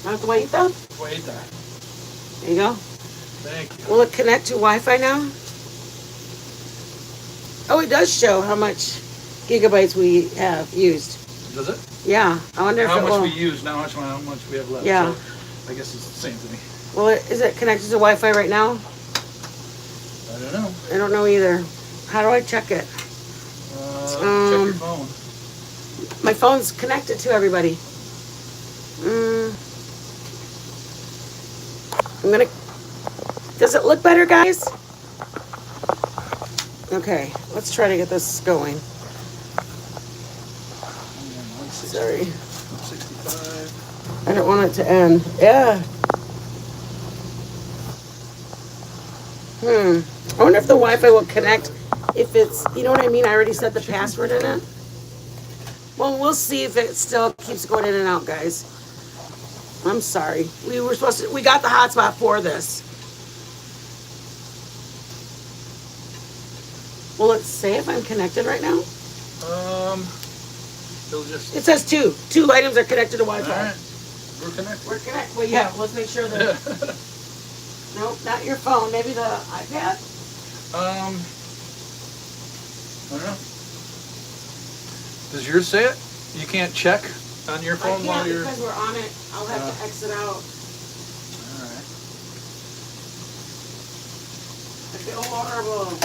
I have to wait though? Wait there. There you go. Thank you. Will it connect to Wi-Fi now? Oh, it does show how much gigabytes we have used. Does it? Yeah. I wonder if how it much will. we use, not how much we have left. Yeah. So I guess it's the same to me. Well, is it connected to Wi-Fi right now? I don't know. I don't know either. How do I check it? Check your phone. My phone's connected to everybody. I'm gonna. Does it look better, guys? Okay, let's try to get this going. Sorry. 165. I don't want it to end. Yeah. I wonder if the Wi-Fi will connect if it's, you know what I mean? I already said the password in it. Well, we'll see if it still keeps going in and out, guys. I'm sorry. We got the hotspot for this. Will it say if I'm connected right now? It'll just. It says two. 2 items are connected to Wi-Fi. All right. We're connected. We're connected. Well, yeah, let's make sure that. Nope, not your phone. Maybe the iPad? I don't know. Does yours say it? You can't check on your phone I while can't you're. because we're on it. I'll have to exit out. Alright. I feel horrible.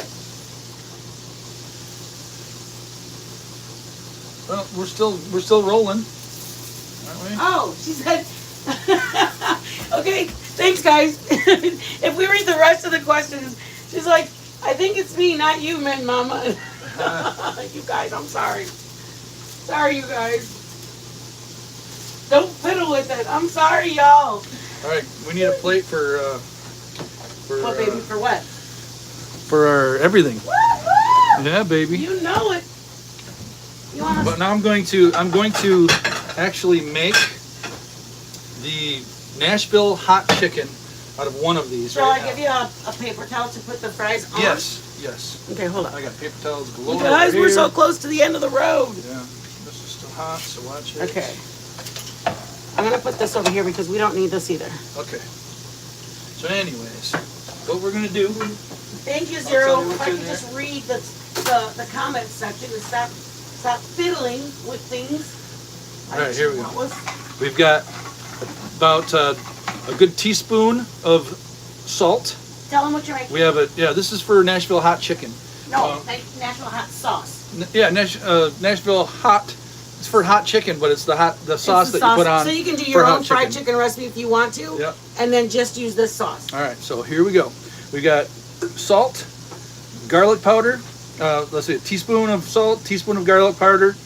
Well, we're still rolling, aren't we? Oh, she said. Okay, thanks, guys. If we read the rest of the questions, she's like, I think it's me, not you, man, Mama. You guys, I'm sorry. Sorry, you guys. Don't fiddle with it. I'm sorry, y'all. All right, we need a plate for What, baby? For what? for our everything. Woo-hoo! Yeah, baby. You know it. You want But to? now I'm going to actually make the Nashville hot chicken out of one of these. Shall right I now. give you a paper towel to put the fries on? Yes. Yes. Okay, hold on. I got paper towels galore. You guys, right we're so here. close to the end of the road. Yeah. This is still hot, so watch it. Okay. I'm gonna put this over here because we don't need this either. Okay. So anyways, what we're gonna do. Thank you, I'll Zero. tell you If what's I in could there. just read the comments section and stop fiddling with things. All right, here we go. What was- We've got about a good teaspoon of salt. Tell them what you're making. We have this is for Nashville hot chicken. No, Nashville hot sauce. Nashville hot. It's for hot chicken, but it's the sauce It's the that you put on. So you can do for your hot own fried chicken recipe if you want to. Yep. And then just use this sauce. All right, so here we go. We got salt, garlic powder. Let's see, a teaspoon of salt, teaspoon of garlic powder,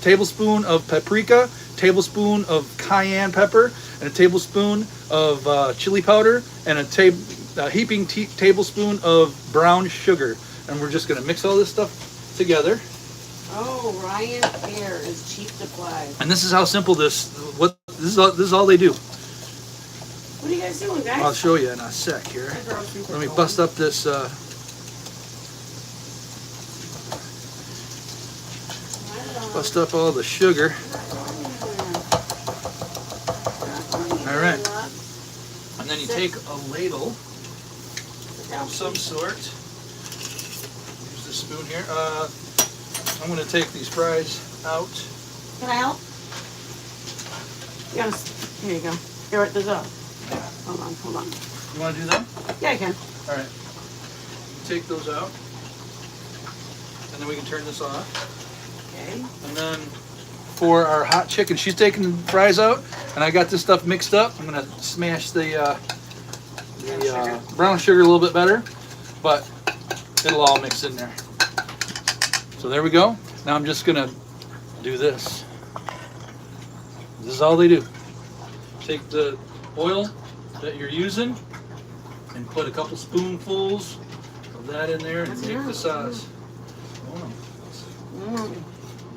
tablespoon of paprika, tablespoon of cayenne pepper, and a tablespoon of chili powder, and a heaping tablespoon of brown sugar. And we're just gonna mix all this stuff together. Oh, Ryan Fair is cheap supplies. And this is how simple this is all they do. What are you guys doing, guys? I'll show you in a sec here. Let me bust up this. Bust up all the sugar. All right. And then you take a ladle of some sort. Use the spoon here. I'm going to take these fries out. Can I help? Here you go. Here, there's a. Hold on. You want to do that? Yeah, I can. All right. Take those out. And then we can turn this off. Okay. And then for our hot chicken, she's taking the fries out, and I got this stuff mixed up. I'm gonna smash the brown sugar a little bit better, but it'll all mix in there. So there we go. Now I'm just gonna do this. This is all they do. Take the oil that you're using and put a couple spoonfuls of that in there and make the sauce.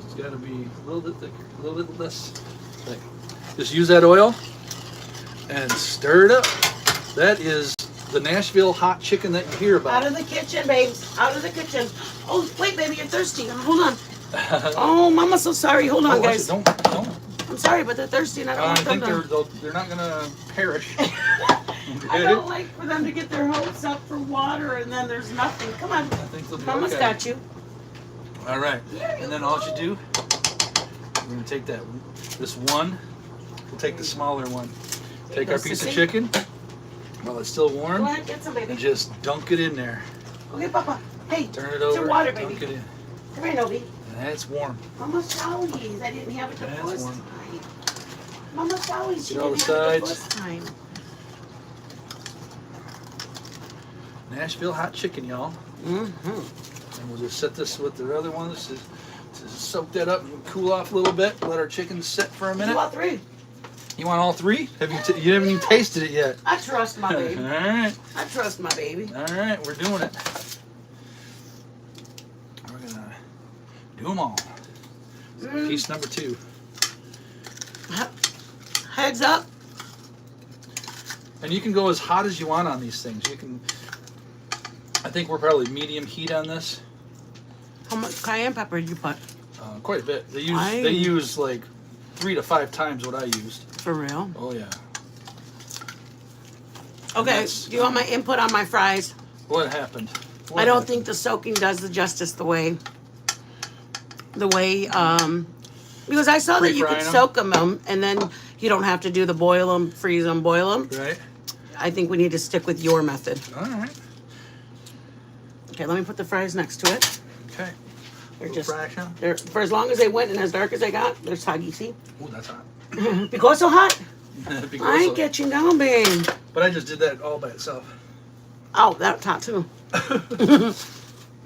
It's got to be a little bit thicker, a little bit less thick. Just use that oil and stir it up. That is the Nashville hot chicken that you hear about. Out of the kitchen, babes. Out of the kitchen. Oh, wait, baby, you're thirsty. Hold on. Oh, Mama's so sorry. Hold on, guys. Don't. I'm sorry, but they're thirsty and I don't I want them think to. they're not gonna perish. I don't like for them to get their hopes up for water and then there's nothing. Come on. I think they'll be Mama's okay. got you. All right, and then all you do, we're gonna take this one. We'll take the smaller one. Take our piece of chicken while it's still warm, Go ahead, get some, baby. and just dunk it in there. Okay, Papa. Hey, Turn it it's over. your water, Dunk baby. it in. Come here, Novi. That's warm. Mama Showey's. I didn't have it the That's first warm. time. Mama Showey's. She Get all didn't the have it the sides. first time. Nashville hot chicken, y'all. Mm-hmm. And we'll just set this with the other ones to soak that up and cool off a little bit. Let our chicken sit for a You minute. want 3? You want all 3? You haven't even tasted it yet. I trust my All baby. right. I trust my baby. All right, we're doing it. We're gonna do them all. Piece number 2. Heads up. And you can go as hot as you want on these things. You can. I think we're probably medium heat on this. How much cayenne pepper did you put? Quite a bit. They use like 3 to 5 times what I used. For real? Oh yeah. Okay. Do you want my input on my fries? What happened? I don't think the soaking does the justice the way because I saw that you could soak them and then you don't have to do the boil them, freeze them, boil them. Right. I think we need to stick with your method. All right. Okay, let me put the fries next to it. Okay. They're for as long as they went and as dark as they got, they're soggy. See? Oh, that's hot. Because so hot. Because I ain't get you down, babe. But I just did that all by itself. Oh, that's hot too.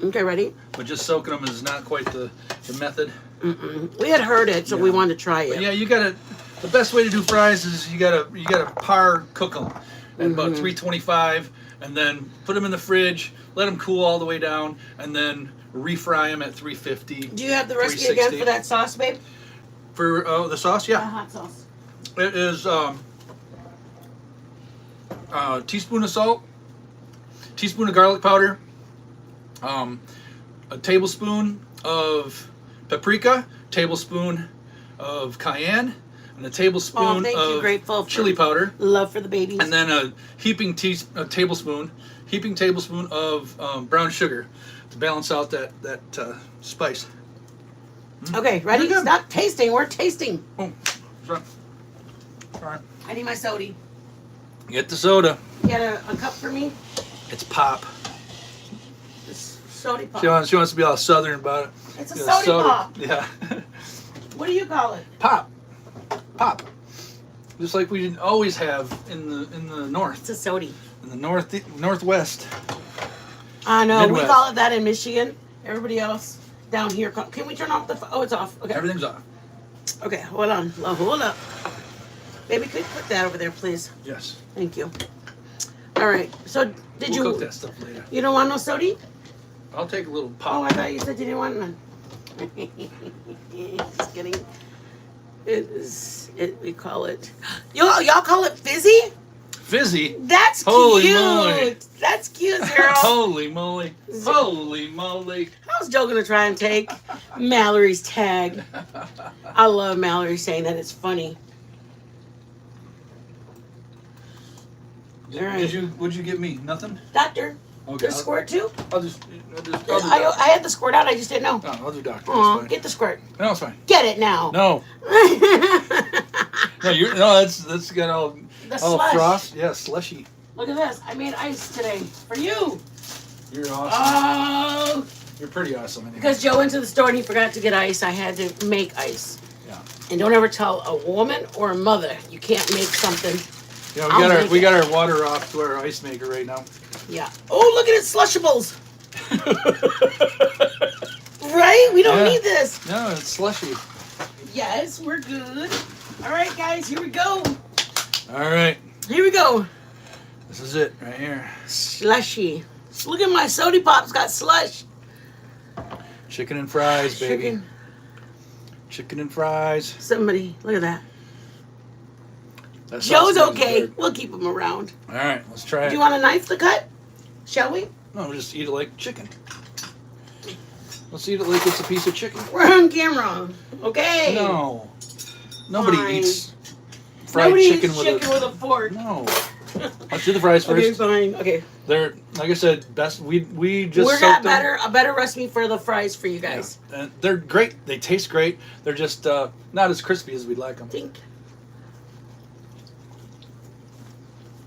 Okay, ready? But just soaking them is not quite the method. We had heard it, so we wanted to try it. But yeah, you gotta. The best way to do fries is you gotta par cook them at about 325, and then put them in the fridge, let them cool all the way down, and then refry them at 350. Do you have the recipe again for that sauce, babe? For the sauce, yeah. Hot sauce. It is a teaspoon of salt, teaspoon of garlic powder, a tablespoon of paprika, tablespoon of cayenne, and a tablespoon of chili powder. Love for the babies. And then a tablespoon of brown sugar to balance out that spice. Okay, ready? Stop tasting. We're tasting. Oh, sorry. All right. I need my soda. Get the soda. You got a cup for me? It's pop. Soda pop. She wants to be all southern about it. It's a soda pop. Yeah. What do you call it? Pop. Just like we always have in the north. It's a soda. In the northwest. I know. Midwest. We call it that in Michigan. Everybody else down here. Can we turn off the? Oh, it's off. Okay. Everything's off. Okay, hold on. Hold up. Baby, could you put that over there, please? Yes. Thank you. All right. So We'll cook that stuff later. You don't want no soda? I'll take a little Oh, pop. I thought you said you didn't want none. Just kidding. We call it. Y'all call it fizzy? Fizzy? That's Holy cute. moly. That's cute, Zero. Holy moly. Holy moly. How's Joe gonna try and take Mallory's tag? I love Mallory saying that. It's funny. What'd you give me? Nothing? Doctor. Okay. The squirt too? I'll just I had the squirt out. I just didn't know. No, I'll do doctor. Aw, get the squirt. No, it's fine. Get it now. No. That's got all slush. frost. Yeah, slushy. Look at this. I made ice today for you. You're awesome. Oh. You're pretty awesome. Anyway. Because Joe went to the store and he forgot to get ice. I had to make ice. Yeah. And don't ever tell a woman or a mother you can't make something. Yeah, we got our water off to our ice maker right now. Yeah. Oh, look at it, slushables. Right? We don't need this. No, it's slushy. Yes, we're good. All right, guys, here we go. All right. Here we go. This is it right here. Slushy. Look at my soda pop's got slush. Chicken and fries, baby. Chicken and fries. Somebody, look at that. That Joe's okay. We'll keep him around. All right, let's try it. Do you want a knife to cut? Shall we? No, we'll just eat it like chicken. Let's eat it like it's a piece of chicken. We're on camera. Okay. No. Nobody Fine. eats fried chicken with a fork. No. Let's do the fries first. Okay, fine. Okay. They're, like I said, best. We just We're got a better recipe for the fries for you guys. Yeah. And they're great. They taste great. They're just not as crispy as we'd like them. Think.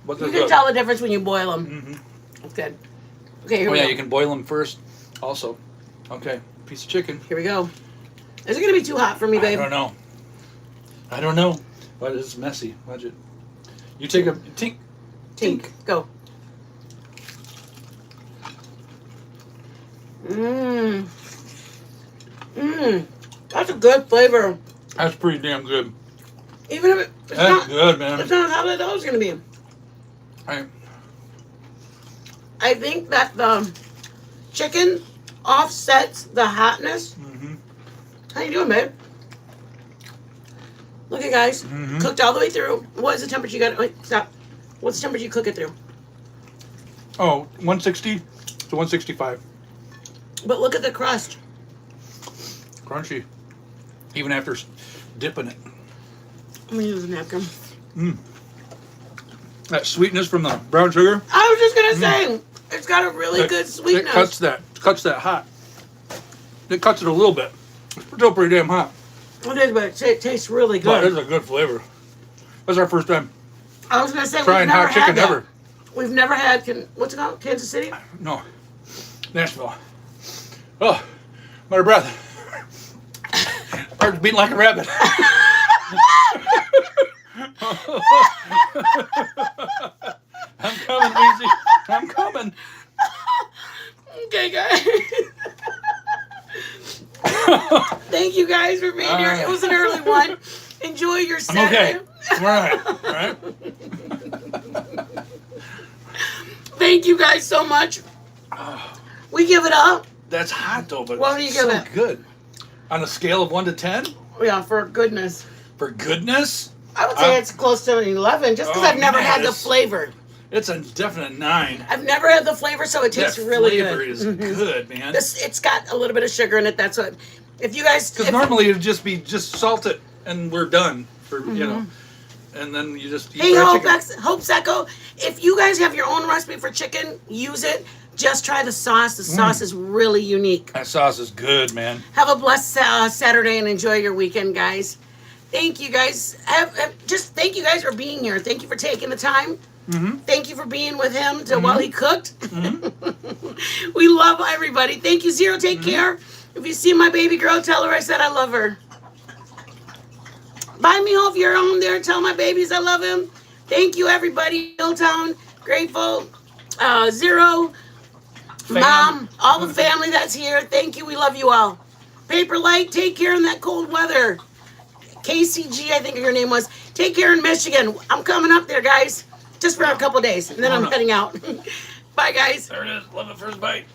But You can tell the difference when you boil them. Mm-hmm. That's good. Okay, here Oh we yeah, go. you can boil them first. Also, okay, piece of chicken. Here we go. Is it gonna be too hot for me, babe? I don't know. I don't know. But it's messy. Watch it. You take a tink. Tink. Go. Mmm. Mmm. That's a good flavor. That's pretty damn good. Even if it's That's not, good, man. it's not as hot as I thought it was gonna be. Right. I think that the chicken offsets the hotness. Mm-hmm. How you doing, babe? Look at guys. Mhm. Cooked all the way through. What is the temperature you got? Wait, stop. What's the temperature you cook it through? Oh, 160 to 165. But look at the crust. Crunchy. Even after dipping it. I'm gonna use a napkin. Mm. That sweetness from the brown sugar. I was just gonna say, it's got a really good It sweetness. cuts that hot. It cuts it a little bit. It's still pretty damn hot. It is, but it tastes really But good. it's a good flavor. That's our first time I was gonna say, trying we've never hot had chicken that. ever. We've never had, what's it called? Kansas City? No. Nashville. Oh, I'm out of breath. Heart's beating like a rabbit. I'm coming, Weezy. I'm coming. Okay, guys. Thank you guys for being here. It was an early one. Enjoy your I'm Saturday. okay. All right. All right. Thank you guys so much. We give it up. That's hot though, but What do you it's give so it? good. On a scale of 1 to 10, Yeah, for goodness. for goodness, I would say it's close to an 11 just because Oh, I've never man, had the it's- flavor. it's a definite 9. I've never had the flavor, so it tastes that really flavor good. is good, man. It's got a little bit of sugar in it. That's what. If you guys, Because normally it'd just be just salt it and we're done for you know, and then you just eat hey, fried Hope, chicken. Hope Sacco, if you guys have your own recipe for chicken, use it. Just try the sauce. The sauce is really unique. That sauce is good, man. Have a blessed Saturday and enjoy your weekend, guys. Thank you guys. Just thank you guys for being here. Thank you for taking the time. Thank you for being with him while he cooked. We love everybody. Thank you, Zero. Take care. If you see my baby girl, tell her I said I love her. Buy me off your own there. Tell my babies I love him. Thank you, everybody. Hilltown, Grateful, Zero, Mom, all the family that's here. Thank you. We love you all. Paper Light, take care in that cold weather. KCG, I think your name was. Take care in Michigan. I'm coming up there, guys. Just for a couple days, and then I'm heading out. Bye, guys. There it is. Love it first bite.